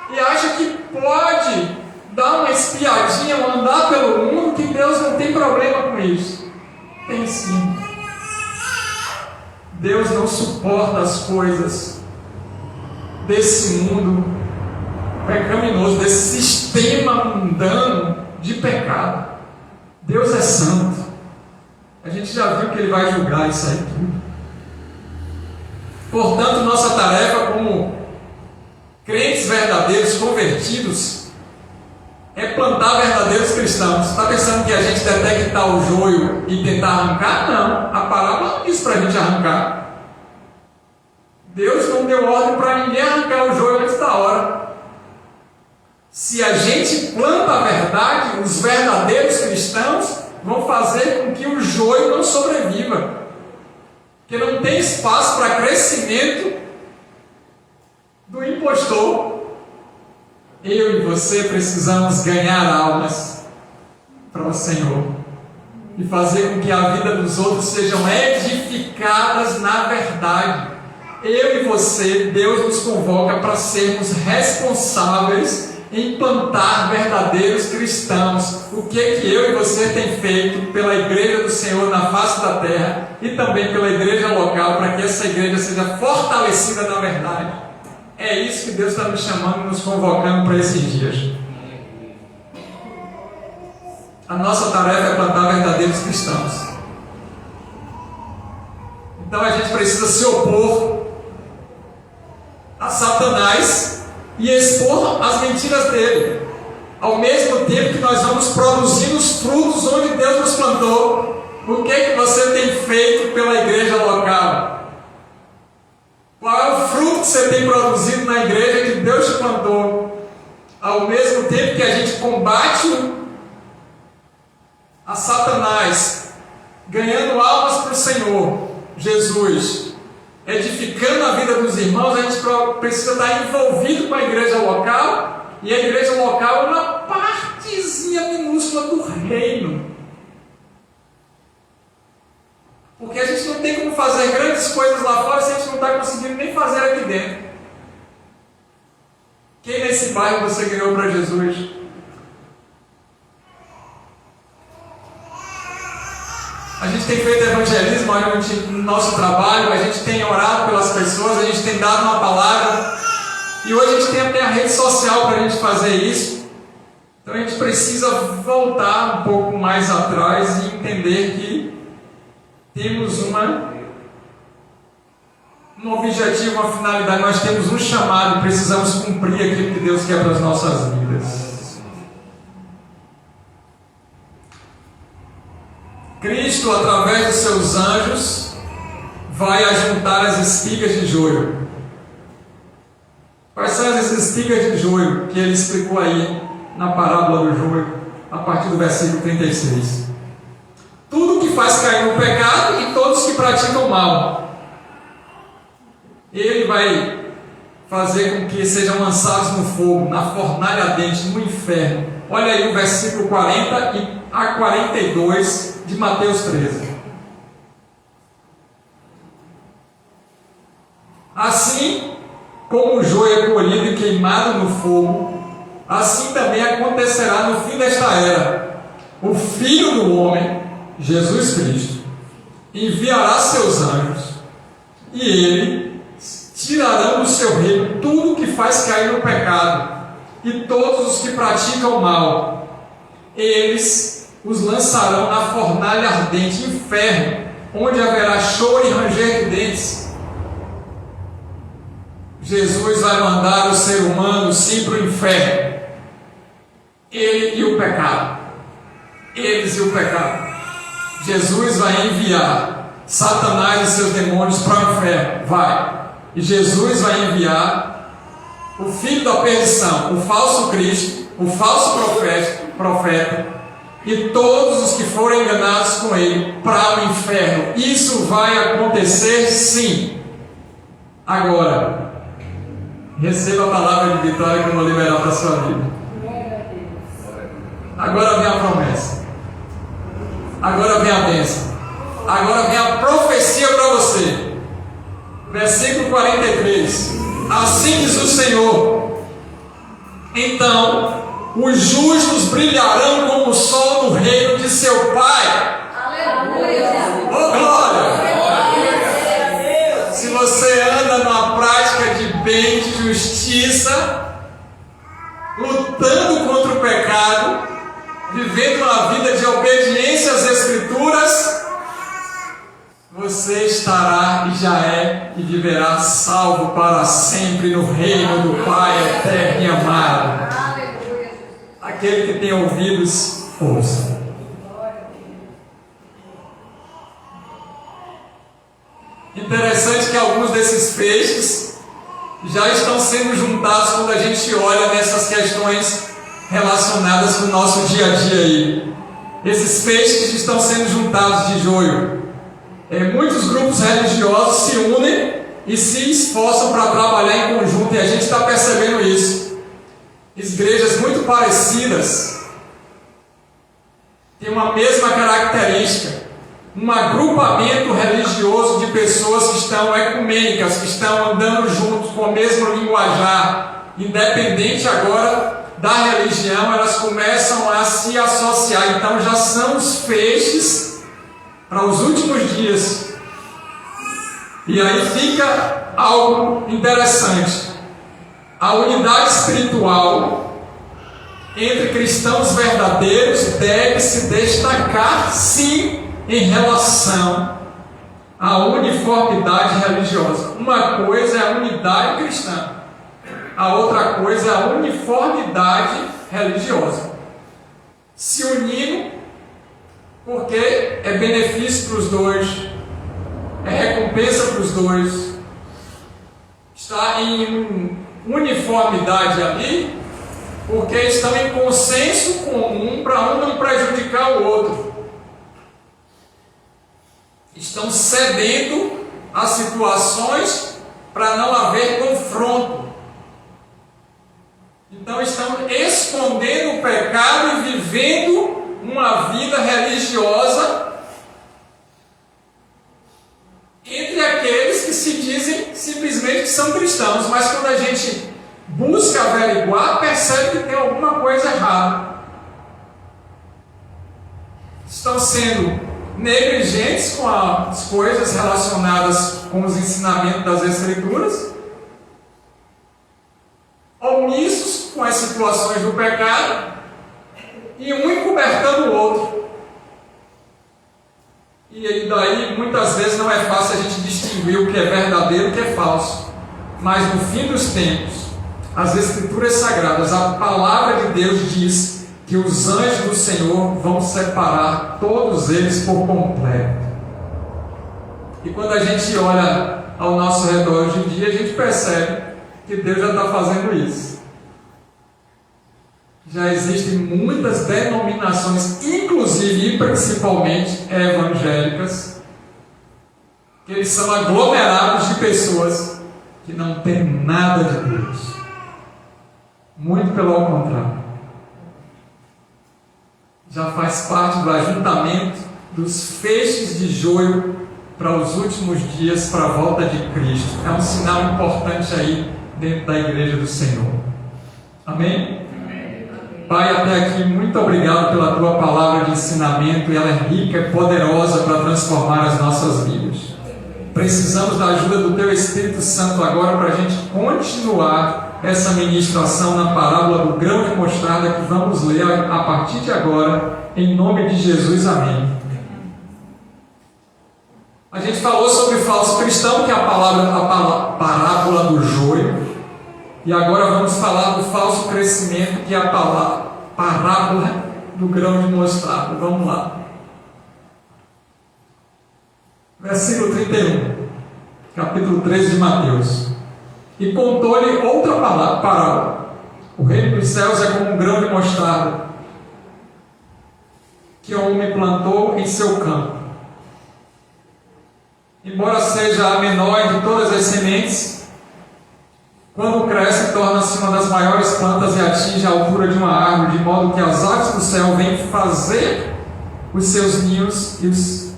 E acha que pode dar uma espiadinha ou andar pelo mundo, que Deus não tem problema com isso. Tem sim. Deus não suporta as coisas desse mundo pecaminoso, desse sistema mundano de pecado. Deus é santo. A gente já viu que Ele vai julgar isso aí tudo. Portanto, nossa tarefa como crentes verdadeiros, convertidos, é plantar verdadeiros cristãos. Está pensando que a gente detectar o joio e tentar arrancar? Não. A parábola não diz para a gente arrancar. Deus não deu ordem para ninguém arrancar o joio antes da hora. Se a gente planta a verdade, os verdadeiros cristãos vão fazer com que o joio não sobreviva. Porque não tem espaço para crescimento do impostor. Eu e você precisamos ganhar almas para o Senhor e fazer com que a vida dos outros sejam edificadas na verdade. Eu e você, Deus nos convoca para sermos responsáveis em plantar verdadeiros cristãos. O que eu e você tem feito pela igreja do Senhor na face da terra e também pela igreja local, para que essa igreja seja fortalecida na verdade. É isso que Deus está nos chamando e nos convocando para esses dias. A nossa tarefa é plantar verdadeiros cristãos. Então a gente precisa se opor a Satanás e expor as mentiras dele, ao mesmo tempo que nós vamos produzir os frutos onde Deus nos plantou. O que você tem feito pela igreja local? Qual é o fruto que você tem produzido na igreja que Deus te plantou? Ao mesmo tempo que a gente combate a Satanás, ganhando almas para o Senhor Jesus, edificando a vida dos irmãos, a gente precisa estar envolvido com a igreja local, e a igreja local é uma partezinha minúscula do reino. Porque a gente não tem como fazer grandes coisas lá fora se a gente não está conseguindo nem fazer aqui dentro. Quem nesse bairro você ganhou para Jesus? A gente tem feito evangelismo no nosso trabalho, a gente tem orado pelas pessoas, a gente tem dado uma palavra, e hoje a gente tem até a rede social para a gente fazer isso. Então a gente precisa voltar um pouco mais atrás e entender que temos um objetivo, uma finalidade, nós temos um chamado e precisamos cumprir aquilo que Deus quer para as nossas vidas. Cristo, através dos seus anjos, vai ajuntar as espigas de joio. Quais são as espigas de joio que ele explicou aí na parábola do joio, a partir do versículo 36? Tudo que faz cair no pecado e todos que praticam mal. Ele vai fazer com que sejam lançados no fogo, na fornalha ardente, no inferno. Olha aí o versículo 40 e a 42 de Mateus 13. Assim como o joio é colhido e queimado no fogo, assim também acontecerá no fim desta era. O Filho do Homem, Jesus Cristo, enviará seus anjos, e eles tirarão do seu reino tudo que faz cair no pecado, e todos os que praticam mal. Eles os lançarão na fornalha ardente, inferno, onde haverá choro e ranger de dentes. Jesus vai mandar o ser humano sim para o inferno. Ele e o pecado. Eles e o pecado. Jesus vai enviar Satanás e seus demônios para o inferno. Vai. E Jesus vai enviar o filho da perdição, o falso Cristo, o falso profeta, e todos os que forem enganados com ele para o inferno. Isso vai acontecer sim. Agora, receba a palavra de vitória que eu vou liberar para a sua vida. Agora vem a promessa. Agora vem a bênção. Agora vem a profecia para você. Versículo 43. Assim diz o Senhor: então os justos brilharão como o sol no reino de seu Pai. Aleluia! Oh, glória! Se você anda numa prática de bem, de justiça, lutando contra o pecado, vivendo uma vida de obediência às Escrituras, você estará e já é e viverá salvo para sempre no reino do Pai eterno e amado. Aquele que tem ouvidos, ouça. Interessante que alguns desses feixes já estão sendo juntados quando a gente olha nessas questões relacionadas com o nosso dia a dia aí. Esses feixes estão sendo juntados de joio. Muitos grupos religiosos se unem e se esforçam para trabalhar em conjunto, e a gente está percebendo isso. Igrejas muito parecidas têm uma mesma característica, um agrupamento religioso de pessoas que estão ecumênicas, que estão andando juntos com o mesmo linguajar, independente agora da religião, elas começam a se associar. Então já são os feixes para os últimos dias. E aí fica algo interessante. A unidade espiritual entre cristãos verdadeiros deve se destacar, sim, em relação à uniformidade religiosa. Uma coisa é a unidade cristã, a outra coisa é a uniformidade religiosa. Se unindo, porque é benefício para os dois, é recompensa para os dois, está em uniformidade ali, porque estão em consenso comum para um não prejudicar o outro. Estão cedendo a situações para não haver confronto. Então estão escondendo o pecado e vivendo uma vida religiosa entre aqueles que se dizem simplesmente que são cristãos, mas quando a gente busca averiguar, percebe que tem alguma coisa errada. Estão sendo negligentes com as coisas relacionadas com os ensinamentos das Escrituras, omissos com as situações do pecado, e um encobertando o outro. E aí daí muitas vezes não é fácil a gente distinguir o que é verdadeiro e o que é falso. Mas no fim dos tempos, as Escrituras Sagradas, a palavra de Deus diz que os anjos do Senhor vão separar todos eles por completo. E quando a gente olha ao nosso redor hoje em dia, a gente percebe que Deus já está fazendo isso. Já existem muitas denominações, inclusive e principalmente evangélicas, que eles são aglomerados de pessoas que não têm nada de Deus. Muito pelo contrário. Já faz parte do ajuntamento dos feixes de joio para os últimos dias, para a volta de Cristo. É um sinal importante aí dentro da igreja do Senhor. Amém? Pai, até aqui, muito obrigado pela Tua palavra de ensinamento, e ela é rica e poderosa para transformar as nossas vidas. Precisamos da ajuda do Teu Espírito Santo agora para a gente continuar essa ministração na parábola do grão de mostarda que vamos ler a partir de agora, em nome de Jesus, amém. A gente falou sobre falso cristão, que é a parábola do joio. E agora vamos falar do falso crescimento, que é a parábola do grão de mostarda. Vamos lá. Versículo 31, capítulo 13 de Mateus. E contou-lhe outra parábola. O reino dos céus é como um grão de mostarda, que o homem plantou em seu campo. Embora seja a menor de todas as sementes, quando cresce, torna-se uma das maiores plantas e atinge a altura de uma árvore, de modo que as aves do céu vêm fazer os seus ninhos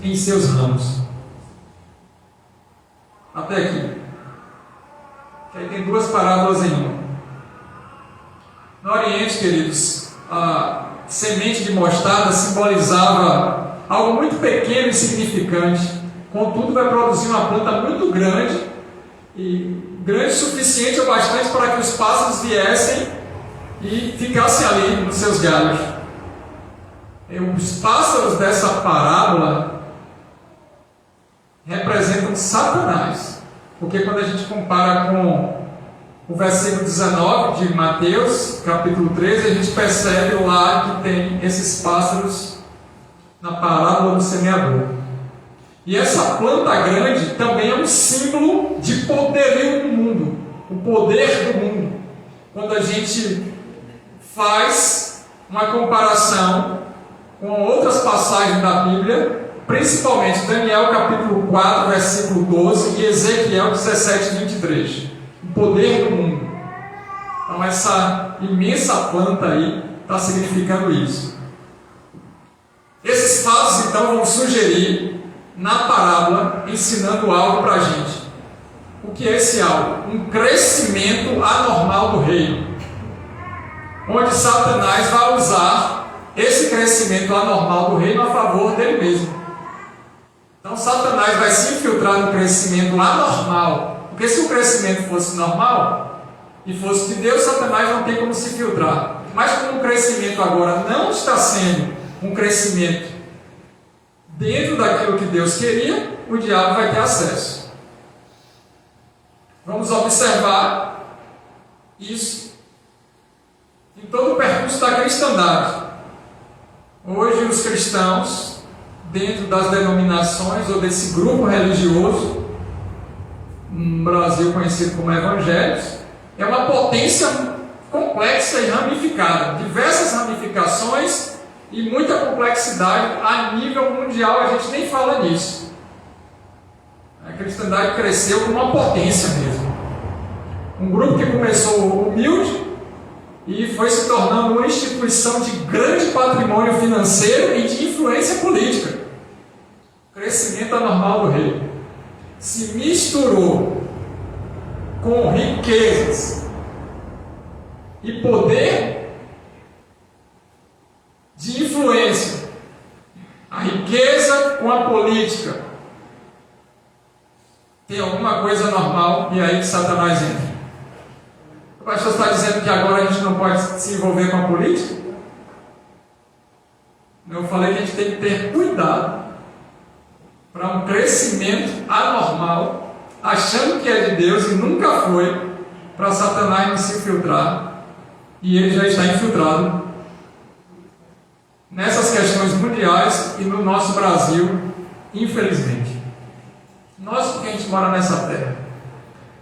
em seus ramos. Até aqui. Que aí tem duas parábolas em uma. No Oriente, queridos, a semente de mostarda simbolizava algo muito pequeno e insignificante. Contudo, vai produzir uma planta muito grande, e grande o suficiente ou bastante para que os pássaros viessem e ficassem ali nos seus galhos. E os pássaros dessa parábola representam Satanás, porque quando a gente compara com o versículo 19 de Mateus, capítulo 13, a gente percebe lá que tem esses pássaros na parábola do semeador. E essa planta grande também é um símbolo de poderio no mundo, o poder do mundo. Quando a gente faz uma comparação com outras passagens da Bíblia, principalmente Daniel capítulo 4, versículo 12 e Ezequiel 17, 23. O poder do mundo. Então essa imensa planta aí está significando isso. Esses fatos então vão sugerir na parábola, ensinando algo para a gente. O que é esse algo? Um crescimento anormal do reino, onde Satanás vai usar esse crescimento anormal do reino a favor dele mesmo. Então Satanás vai se infiltrar no crescimento anormal, porque se o crescimento fosse normal e fosse de Deus, Satanás não tem como se filtrar. Mas como o crescimento agora não está sendo um crescimento dentro daquilo que Deus queria, o diabo vai ter acesso. Vamos observar isso em todo o percurso da cristandade. Hoje os cristãos, dentro das denominações ou desse grupo religioso, no Brasil conhecido como evangélicos, é uma potência complexa e ramificada, diversas ramificações e muita complexidade a nível mundial. A gente nem fala nisso. A cristandade cresceu como uma potência mesmo. Um grupo que começou humilde e foi se tornando uma instituição de grande patrimônio financeiro e de influência política. Crescimento anormal do reino. Se misturou com riquezas e poder de influência, a riqueza com a política. Tem alguma coisa normal e aí que Satanás entra. O pastor está dizendo que agora a gente não pode se envolver com a política? Eu falei que a gente tem que ter cuidado para um crescimento anormal, achando que é de Deus e nunca foi, para Satanás não se infiltrar, e ele já está infiltrado nessas questões mundiais e no nosso Brasil, infelizmente. Nós, porque a gente mora nessa terra,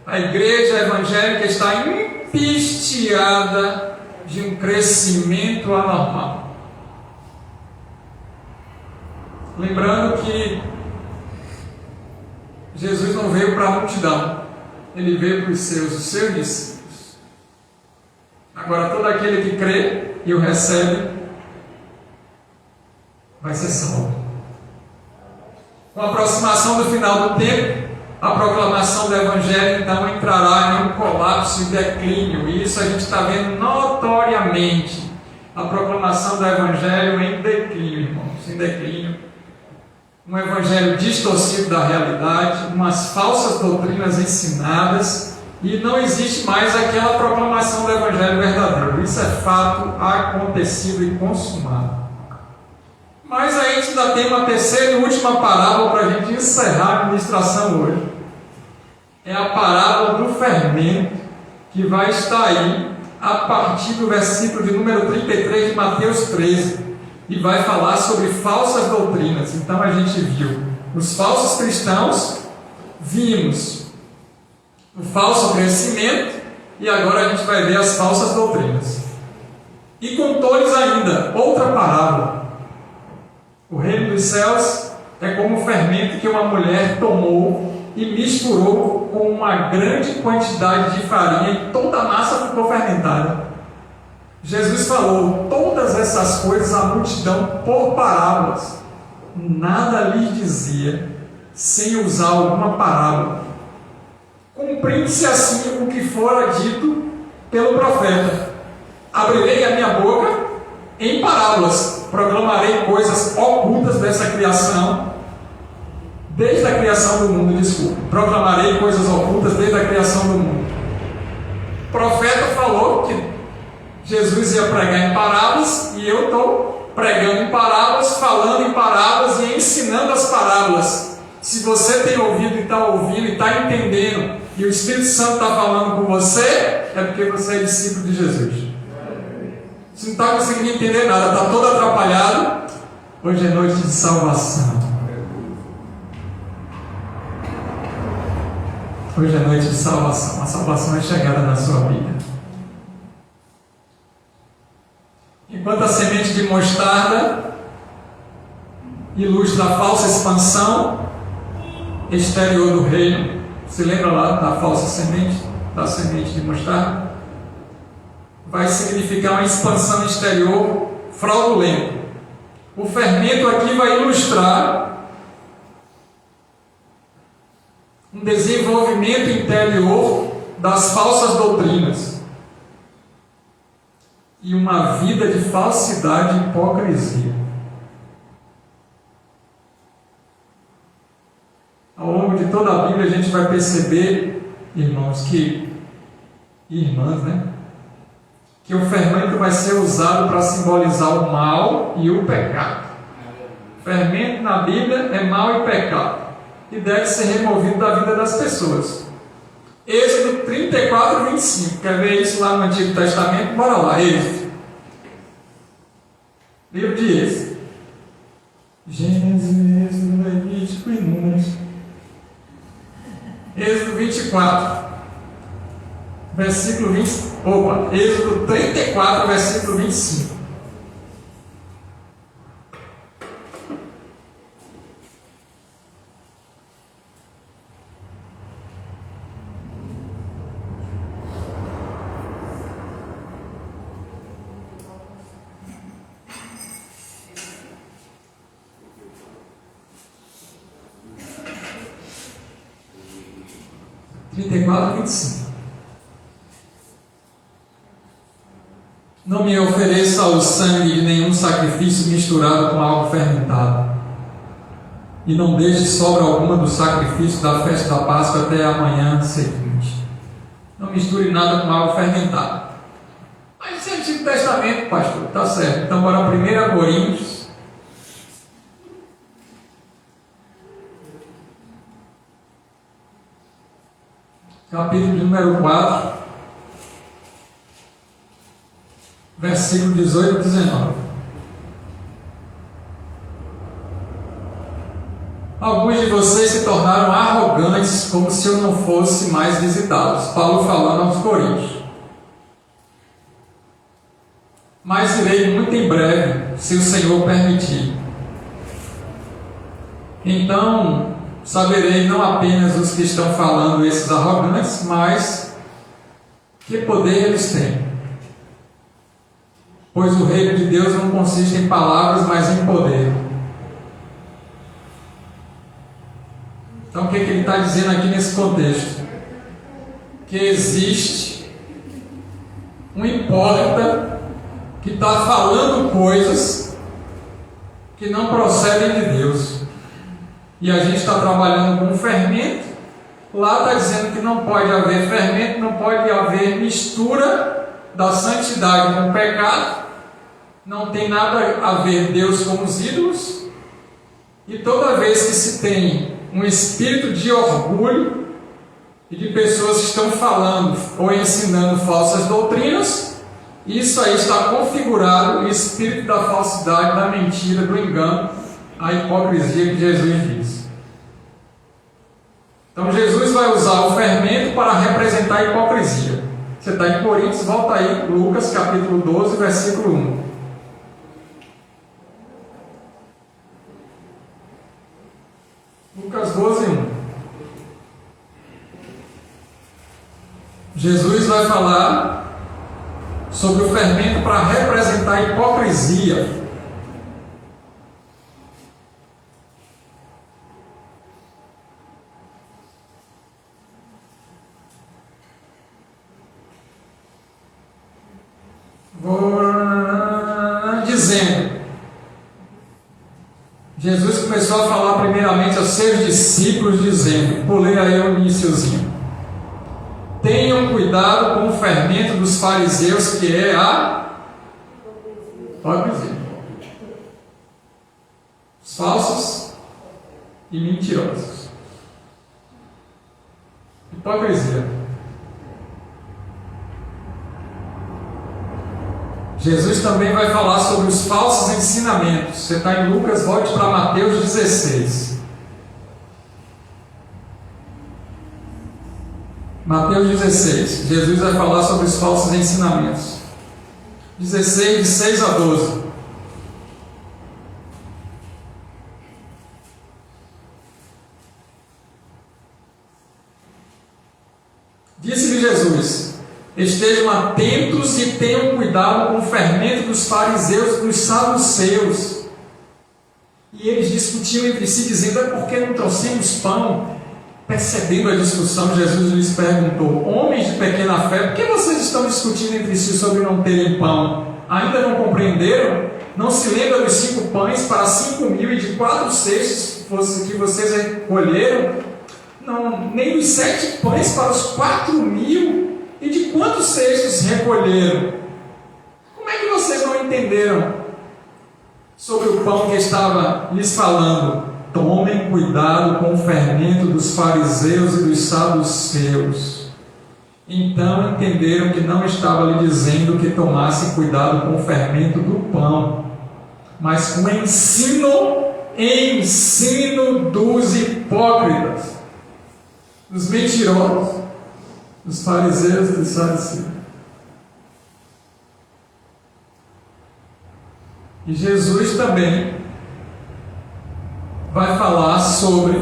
a igreja evangélica está empisteada de um crescimento anormal. Lembrando que Jesus não veio para a multidão, ele veio para os seus discípulos. Agora, todo aquele que crê e o recebe vai ser salvo. Com a aproximação do final do tempo, a proclamação do Evangelho então entrará em um colapso e declínio, e isso a gente está vendo notoriamente. A proclamação do Evangelho em declínio, irmãos, em declínio. Um Evangelho distorcido da realidade, umas falsas doutrinas ensinadas, e não existe mais aquela proclamação do Evangelho verdadeiro. Isso é fato acontecido e consumado. Mas a gente ainda tem uma terceira e última parábola para a gente encerrar a ministração hoje. É a parábola do fermento, que vai estar aí a partir do versículo de número 33 de Mateus 13, e vai falar sobre falsas doutrinas. Então a gente viu os falsos cristãos, vimos o falso crescimento, e agora a gente vai ver as falsas doutrinas. E contou-lhes ainda outra parábola, dos céus é como o fermento que uma mulher tomou e misturou com uma grande quantidade de farinha e toda a massa ficou fermentada. Jesus falou todas essas coisas à multidão por parábolas. Nada lhes dizia sem usar alguma parábola, cumprindo-se assim o que fora dito pelo profeta: abrirei a minha boca em parábolas, proclamarei coisas ocultas dessa criação, desde a criação do mundo, proclamarei coisas ocultas desde a criação do mundo. O profeta falou que Jesus ia pregar em parábolas, e eu estou pregando em parábolas, falando em parábolas e ensinando as parábolas. Se você tem ouvido e está ouvindo e está entendendo, e o Espírito Santo está falando com você, é porque você é discípulo de Jesus. Se não está conseguindo entender nada, está todo atrapalhado, hoje é noite de salvação. Hoje é noite de salvação. A salvação é chegada na sua vida. Enquanto a semente de mostarda ilustra a falsa expansão exterior do reino. Se lembra lá da falsa semente? Da semente de mostarda? Vai significar uma expansão exterior fraudulenta. O fermento aqui vai ilustrar um desenvolvimento interior das falsas doutrinas e uma vida de falsidade e hipocrisia. Ao longo de toda a Bíblia a gente vai perceber, irmãos, e irmãs, que o fermento vai ser usado para simbolizar o mal e o pecado. Fermento na Bíblia é mal e pecado, e deve ser removido da vida das pessoas. Êxodo 34, 25. Quer ver isso lá no Antigo Testamento? Bora lá, Êxodo. Livro de Êxodo. Gênesis, Êxodo, Levítico e Números. Êxodo 24. Versículo 20. Êxodo 34, versículo 25. Não me ofereça o sangue de nenhum sacrifício misturado com algo fermentado, e não deixe sobra alguma do sacrifício da festa da Páscoa até a manhã seguinte. Não misture nada com algo fermentado. Mas isso é Antigo Testamento, pastor, está certo. Então bora 1 Coríntios. Capítulo número 4, versículo 18 a 19. Alguns de vocês se tornaram arrogantes, como se eu não fosse mais visitá-los. Paulo falando aos Coríntios. Mas irei muito em breve, se o Senhor permitir. Então saberei não apenas os que estão falando esses arrogantes, mas que poder eles têm. Pois o reino de Deus não consiste em palavras, mas em poder. Então o que ele está dizendo aqui nesse contexto? Que existe um hipócrita que está falando coisas que não procedem de Deus. E a gente está trabalhando com fermento. Lá está dizendo que não pode haver fermento, não pode haver mistura da santidade com o pecado. Não tem nada a ver Deus com os ídolos. E toda vez que se tem um espírito de orgulho e de pessoas que estão falando ou ensinando falsas doutrinas, isso aí está configurado o espírito da falsidade, da mentira, do engano, a hipocrisia que Jesus diz. Então Jesus vai usar o fermento para representar a hipocrisia. Você está em Coríntios, volta aí, Lucas capítulo 12, versículo 1. Lucas 12:1. Jesus vai falar sobre o fermento para representar a hipocrisia. Dizendo, Jesus começou a falar primeiramente aos seus discípulos, dizendo, pulei aí o iniciozinho: tenham cuidado com o fermento dos fariseus, que é a hipocrisia. Os falsos e mentirosos. Hipocrisia. Jesus também vai falar sobre os falsos ensinamentos. Você está em Lucas, volte para Mateus 16. Mateus 16. Jesus vai falar sobre os falsos ensinamentos. 16, de 6 a 12. Disse-lhe Jesus: estejam atentos e tenham cuidado com o fermento dos fariseus e dos saduceus. E eles discutiam entre si, dizendo: é porque não trouxemos pão? Percebendo a discussão, Jesus lhes perguntou: homens de pequena fé, por que vocês estão discutindo entre si sobre não terem pão? Ainda não compreenderam? Não se lembra dos 5 pães para 5.000 e de 4 cestos que vocês recolheram? Não, nem dos 7 pães para os 4.000? E de quantos cestos recolheram? Como é que vocês não entenderam sobre o pão que estava lhes falando? Tomem cuidado com o fermento dos fariseus e dos saduceus. Então entenderam que não estava lhe dizendo que tomassem cuidado com o fermento do pão, mas com o ensino dos hipócritas, dos mentirosos, dos fariseus e dos saduceus. E Jesus também vai falar sobre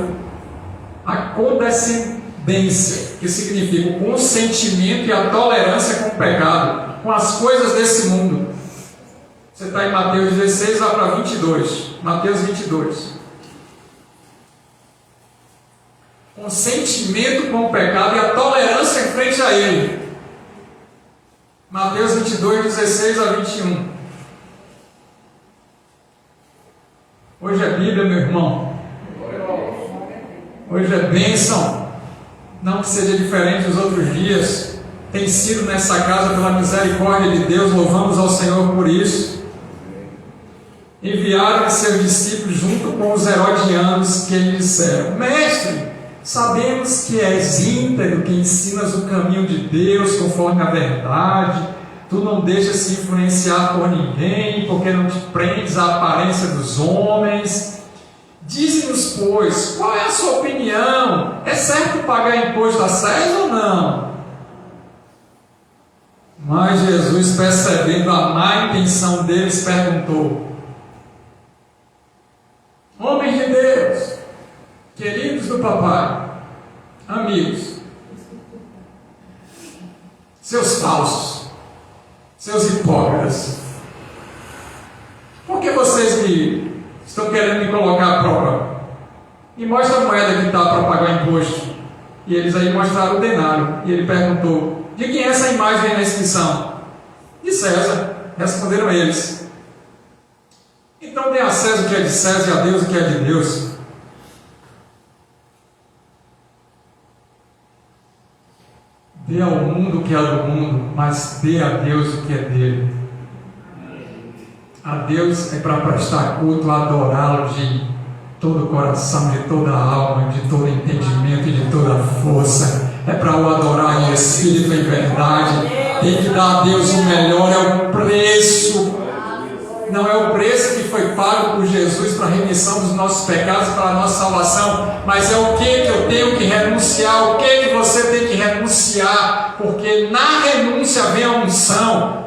a condescendência, que significa o consentimento e a tolerância com o pecado, com as coisas desse mundo. Você está em Mateus 16, vai para 22. Mateus 22. Consentimento com o pecado e a tolerância em frente a ele. Mateus 22, 16 a 21. Hoje é Bíblia, meu irmão. Hoje é bênção. Não que seja diferente dos outros dias. Tem sido nessa casa pela misericórdia de Deus. Louvamos ao Senhor por isso. Enviaram seus discípulos junto com os herodianos, que lhe disseram: mestre, sabemos que és íntegro, que ensinas o caminho de Deus conforme a verdade. Tu não deixas se influenciar por ninguém, porque não te prendes à aparência dos homens. Dize-nos, pois, qual é a sua opinião? É certo pagar imposto a César ou não? Mas Jesus, percebendo a má intenção deles, perguntou: homens de Deus, queridos do papai, amigos, seus falsos, seus hipócritas, por que vocês estão querendo me colocar à prova? Me mostra a moeda que está para pagar imposto. E eles aí mostraram o denário. E ele perguntou: de quem é essa imagem aí na inscrição? De César, responderam eles. Então dê a César o que é de César e a Deus o que é de Deus. Dê ao mundo o que é do mundo, mas dê a Deus o que é dele. A Deus é para prestar culto, adorá-lo de todo o coração, de toda a alma, de todo entendimento e de toda a força. É para o adorar em espírito e em verdade. Tem que dar a Deus o melhor, é o preço. Não é o preço que foi pago por Jesus para a remissão dos nossos pecados, para a nossa salvação, mas é o que eu tenho que renunciar, o que você tem que renunciar, porque na renúncia vem a unção,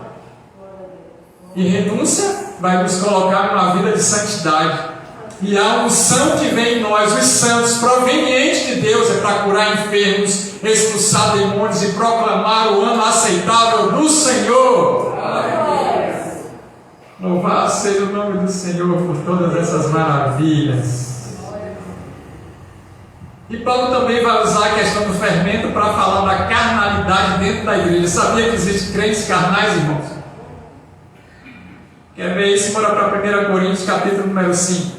e renúncia vai nos colocar numa vida de santidade. E a unção que vem em nós, os santos, proveniente de Deus, é para curar enfermos, expulsar demônios e proclamar o ano aceitável do Senhor. Louvado seja o nome do Senhor por todas essas maravilhas. E Paulo também vai usar a questão do fermento para falar da carnalidade dentro da igreja. Sabia que existem crentes carnais, irmãos? Quer ver isso? Bora para 1 Coríntios, capítulo número 5.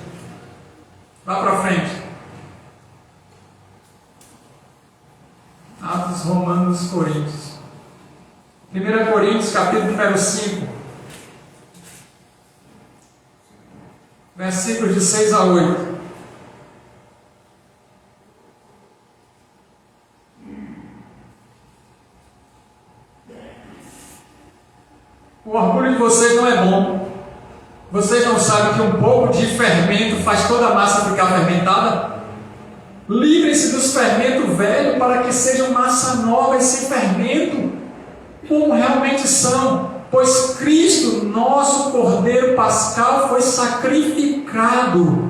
Vá para frente. Atos, Romanos, Coríntios. 1 Coríntios, capítulo número 5. Versículos de 6 a 8. O orgulho de vocês não é bom. Vocês não sabem que um pouco de fermento faz toda a massa ficar fermentada? Livrem-se dos fermentos velhos para que sejam massa nova e sem fermento, como realmente são. Pois Cristo, nosso Cordeiro Pascal, foi sacrificado.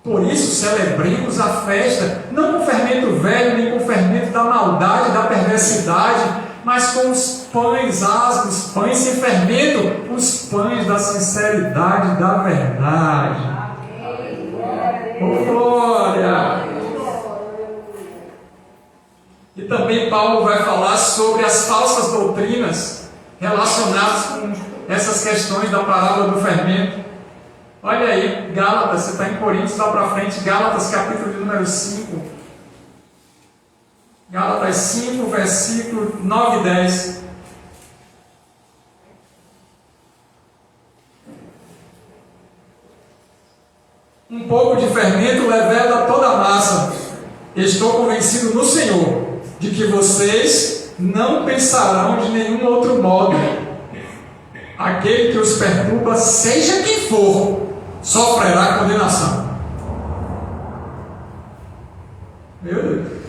Por isso celebremos a festa, não com fermento velho, nem com fermento da maldade, da perversidade, mas com os pães asmos, pães sem fermento, os pães da sinceridade e da verdade. Oh, glória! E também Paulo vai falar sobre as falsas doutrinas relacionadas com essas questões da parábola do fermento. Olha aí, Gálatas, você está em Coríntios, lá para frente, Gálatas capítulo número 5. Gálatas 5, versículo 9 e 10. Um pouco de fermento leveda toda a massa. Estou convencido no Senhor de que vocês não pensarão de nenhum outro modo. Aquele que os perturba, seja quem for, sofrerá condenação. Meu Deus.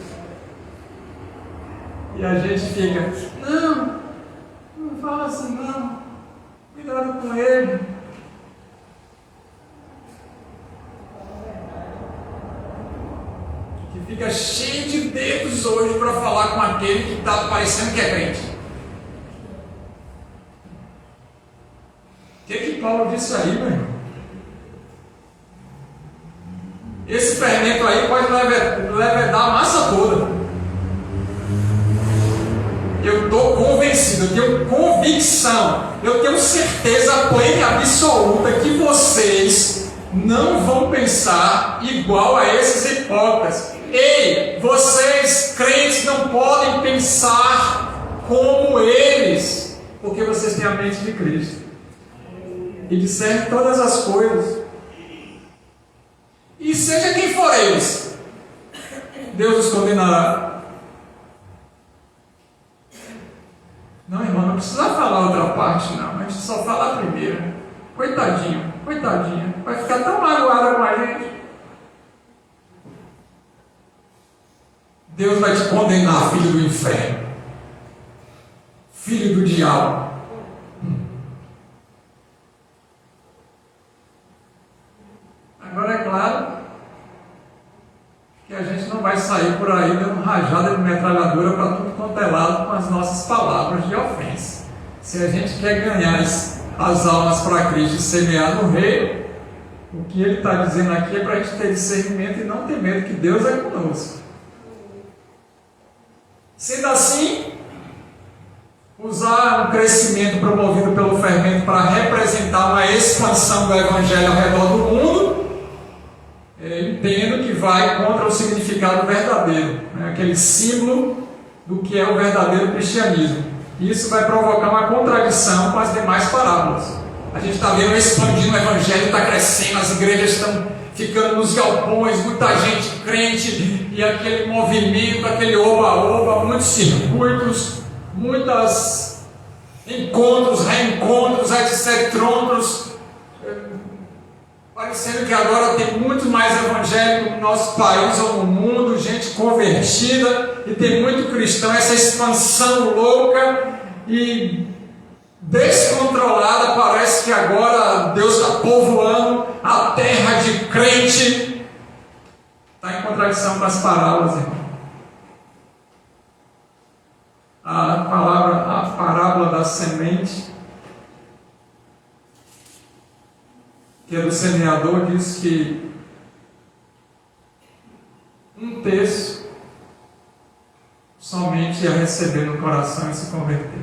E a gente fica, não fala assim não, cuidado com ele. Que fica cheio de dedos hoje para falar com aquele que está parecendo que é crente. O que Paulo disse aí, meu irmão? Esse fermento aí pode levedar a massa toda. Eu estou convencido, eu tenho convicção, eu tenho certeza plena e absoluta que vocês não vão pensar igual a esses hipócritas. Ei, vocês crentes não podem pensar como eles, porque vocês têm a mente de Cristo e discernem todas as coisas. E seja quem for eles, Deus os condenará. Não, irmão, não precisa falar outra parte, não. A gente só fala a primeira. Coitadinho, coitadinha. Vai ficar tão magoada com a gente. Deus vai te condenar, filho do inferno. Filho do diabo. Agora é claro que a gente não vai sair por aí dando rajada de metralhadora para tudo quanto é lado com as nossas palavras de ofensa. Se a gente quer ganhar as almas para Cristo e semear no reino, o que ele está dizendo aqui é para a gente ter discernimento e não ter medo, que Deus é conosco. Sendo assim, usar um crescimento promovido pelo fermento para representar uma expansão do Evangelho ao redor do mundo, entendo que vai contra o significado verdadeiro, né? Aquele símbolo do que é o verdadeiro cristianismo. Isso vai provocar uma contradição com as demais parábolas. A gente está vendo expandindo o Evangelho, está crescendo, as igrejas estão ficando nos galpões, muita gente crente, e aquele movimento, aquele oba-oba, muitos circuitos, muitos encontros, reencontros, etc. Parecendo que agora tem muito mais evangélico no nosso país ou no mundo, gente convertida, e tem muito cristão, essa expansão louca, e descontrolada, parece que agora Deus está povoando a terra de crente. Está em contradição com as parábolas, irmão. A parábola da semente, que é do semeador, diz que um terço somente ia receber no coração e se converter.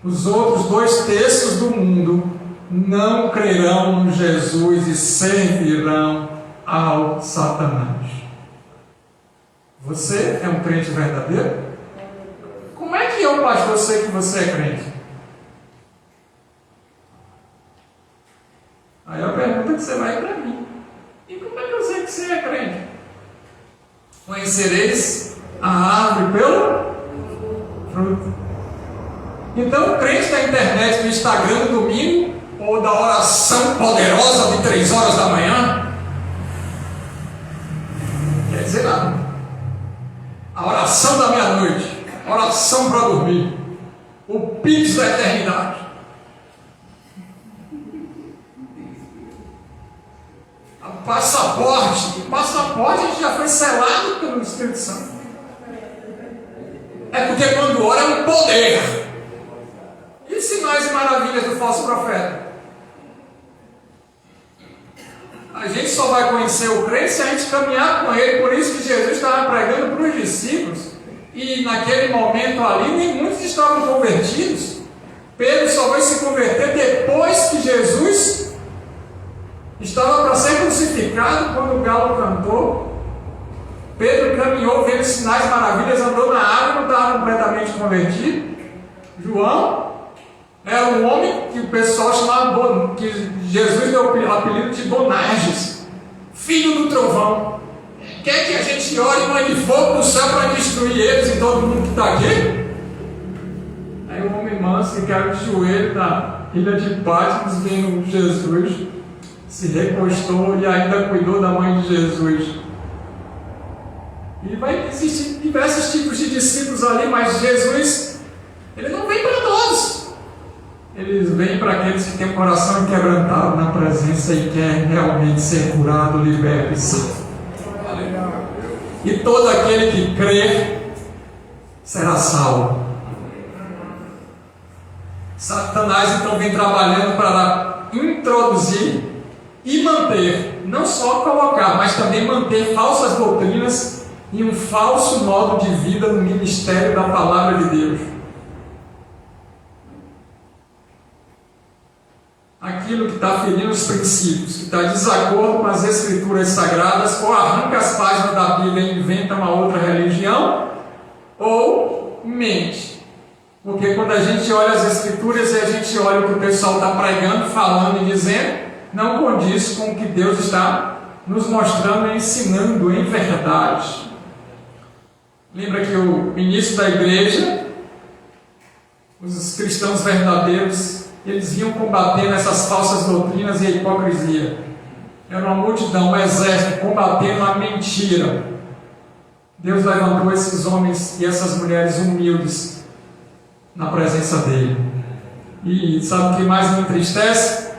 Os outros 2 terços do mundo não crerão no Jesus e servirão ao Satanás. Você é um crente verdadeiro? Como é que eu, pastor, sei que você é crente? Aí a pergunta que você vai para mim: e como é que eu sei que você é crente? Conhecereis a árvore pelo fruto. Então, o crente da internet, do Instagram, do domingo, ou da oração poderosa de 3 horas da manhã, não quer dizer nada. A oração da meia-noite, a oração para dormir, o pix da eternidade. O passaporte a gente já foi selado pelo Espírito Santo. É porque quando ora é um poder. E sinais e maravilhas do falso profeta? A gente só vai conhecer o crente se a gente caminhar com ele. Por isso que Jesus estava pregando para os discípulos. E naquele momento ali, nem muitos estavam convertidos. Pedro só vai se converter depois que Jesus estava para ser crucificado, quando o galo cantou. Pedro caminhou, vendo sinais e maravilhas, andou na água, não estava completamente convertido. João era um homem que o pessoal chamava, que Jesus deu o apelido de Boanerges, filho do trovão. Quer que a gente ore e mande fogo do céu para destruir eles e todo mundo que está aqui? Aí o homem manso que caiu de joelho na ilha de Patmos, vendo Jesus, se recostou e ainda cuidou da mãe de Jesus. E vai existir diversos tipos de discípulos ali, mas Jesus, ele não vem para todos. Ele vem para aqueles que têm o coração quebrantado na presença e quer realmente ser curado, liberto e salvo. E todo aquele que crê será salvo. Satanás então vem trabalhando para introduzir e manter, não só colocar, mas também manter falsas doutrinas e um falso modo de vida no ministério da palavra de Deus. Aquilo que está ferindo os princípios, que está em desacordo com as escrituras sagradas, ou arranca as páginas da Bíblia e inventa uma outra religião, ou mente. Porque quando a gente olha as escrituras e a gente olha o que o pessoal está pregando, falando e dizendo, não condiz com o que Deus está nos mostrando e ensinando em verdade. Lembra que o início da igreja, os cristãos verdadeiros, eles vinham combatendo essas falsas doutrinas e a hipocrisia. Era uma multidão, um exército combatendo a mentira. Deus levantou esses homens e essas mulheres humildes na presença dele. E sabe o que mais me entristece?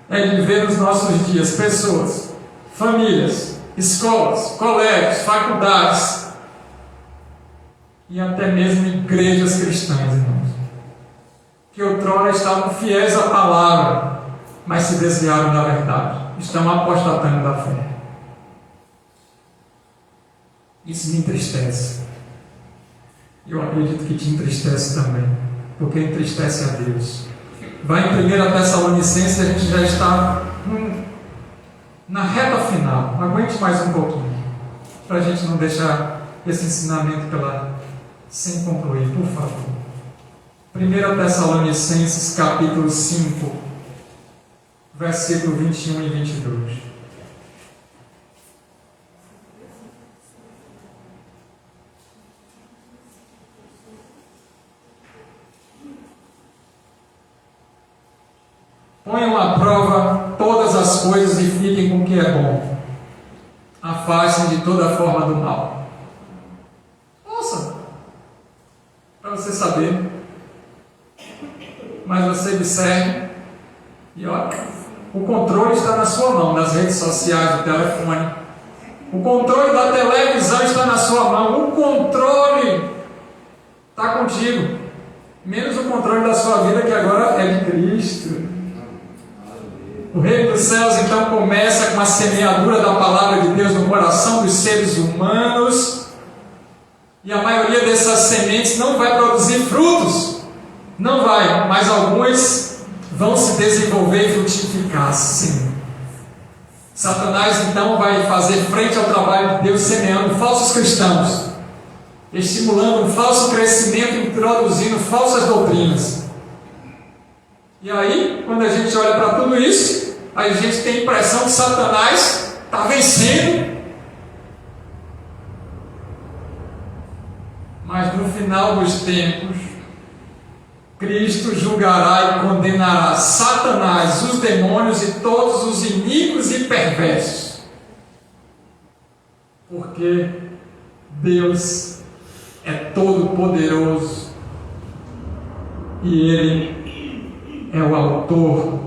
É de ver nos nossos dias pessoas, famílias, escolas, colégios, faculdades e até mesmo igrejas cristãs, irmãos, que outrora estavam fiéis à palavra, mas se desviaram da verdade, estão apostatando da fé. Isso me entristece. Eu acredito que te entristece também, porque entristece a Deus. Vai em 1 Tessalonicenses, a gente já está na reta final. Aguente mais um pouquinho, para a gente não deixar esse ensinamento sem concluir, por favor. 1 Tessalonicenses capítulo 5, versículo 21 e 22. Ponham à prova todas as coisas e fiquem com o que é bom. Afastem de toda forma do mal. Nossa! Para você saber. Mas você discerne. E olha, o controle está na sua mão, nas redes sociais, no telefone. O controle da televisão está na sua mão. O controle está contigo. Menos o controle da sua vida, que agora é de Cristo. O reino dos céus então começa com a semeadura da palavra de Deus no coração dos seres humanos. E a maioria dessas sementes não vai produzir frutos. Não vai, mas alguns vão se desenvolver e frutificar, sim. Satanás então vai fazer frente ao trabalho de Deus, semeando falsos cristãos, estimulando um falso crescimento, introduzindo falsas doutrinas. E aí, quando a gente olha para tudo isso, a gente tem a impressão que Satanás está vencendo. Mas no final dos tempos, Cristo julgará e condenará Satanás, os demônios e todos os iníquos e perversos. Porque Deus é todo poderoso e Ele é o autor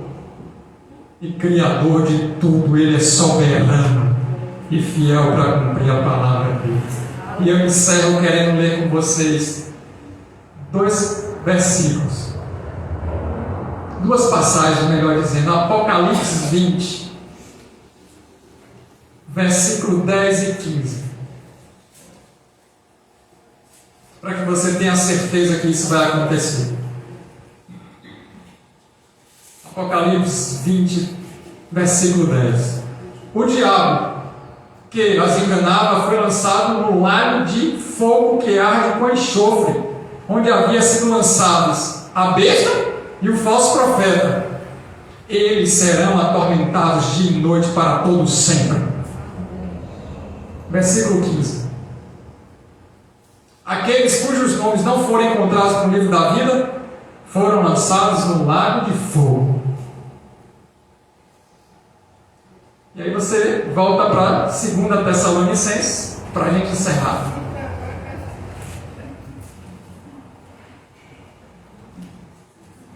e criador de tudo. Ele é soberano e fiel para cumprir a palavra dele. E eu encerro querendo ler com vocês 2 versículos, 2 passagens, melhor dizendo. Apocalipse 20, versículo 10 e 15, para que você tenha certeza que isso vai acontecer. Apocalipse 20, versículo 10. O diabo que as enganava foi lançado no lago de fogo que arde com enxofre, onde havia sido lançados a besta e o falso profeta. Eles serão atormentados dia e noite para todo sempre. Versículo 15. Aqueles cujos nomes não forem encontrados no livro da vida foram lançados no lago de fogo. E aí você volta para 2 Tessalonicenses, para a gente encerrar.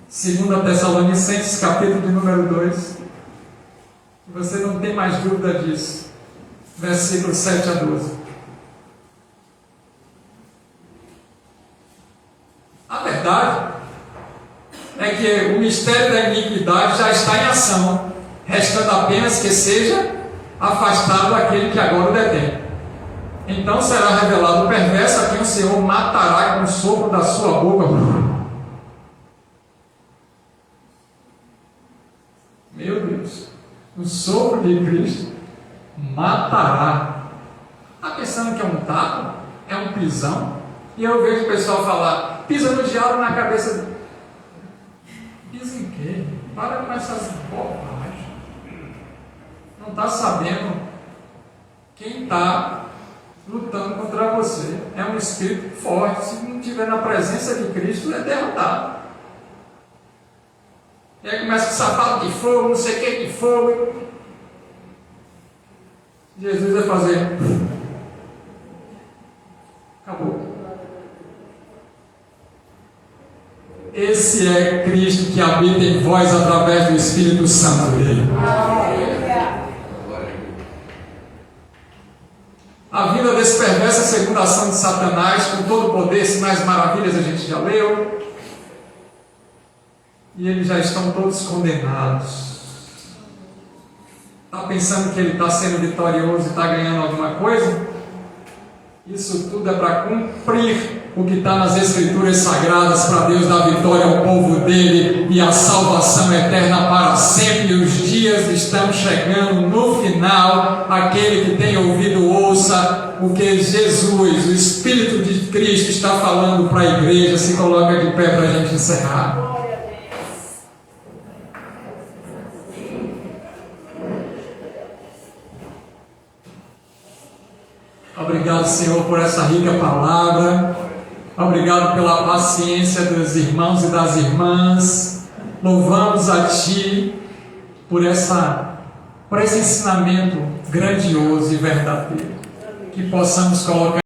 Segunda Tessalonicenses, capítulo de número 2. Você não tem mais dúvida disso. Versículos 7 a 12. A verdade é que o mistério da iniquidade já está em ação, restando apenas que seja afastado aquele que agora o detém. Então será revelado o perverso, a quem o Senhor matará com o sopro da sua boca. Meu Deus, o sopro de Cristo matará. Está pensando que é um tapa? É um pisão? E eu vejo o pessoal falar: pisa no diabo na cabeça. Pisa em quê? Para com essas bobagens. Não está sabendo quem está lutando contra você. É um espírito forte. Se não estiver na presença de Cristo, é derrotado. E aí começa com sapato de fogo, não sei o que de fogo. Jesus vai fazer. Acabou. Esse é Cristo que habita em vós através do Espírito Santo dele. A vida desse perverso é segundo a ação de Satanás, com todo o poder, sinais, maravilhas, a gente já leu. E eles já estão todos condenados. Está pensando que ele está sendo vitorioso e está ganhando alguma coisa? Isso tudo é para cumprir o que está nas Escrituras Sagradas, para Deus dar vitória ao povo dele e a salvação eterna para sempre. E os dias estão chegando no final. Aquele que tem ouvido, ouça o que Jesus, o Espírito de Cristo, está falando para a igreja. Se coloca de pé para a gente encerrar. Obrigado, Senhor, por essa rica palavra. Obrigado pela paciência dos irmãos e das irmãs. Louvamos a Ti por esse ensinamento grandioso e verdadeiro. Que possamos colocar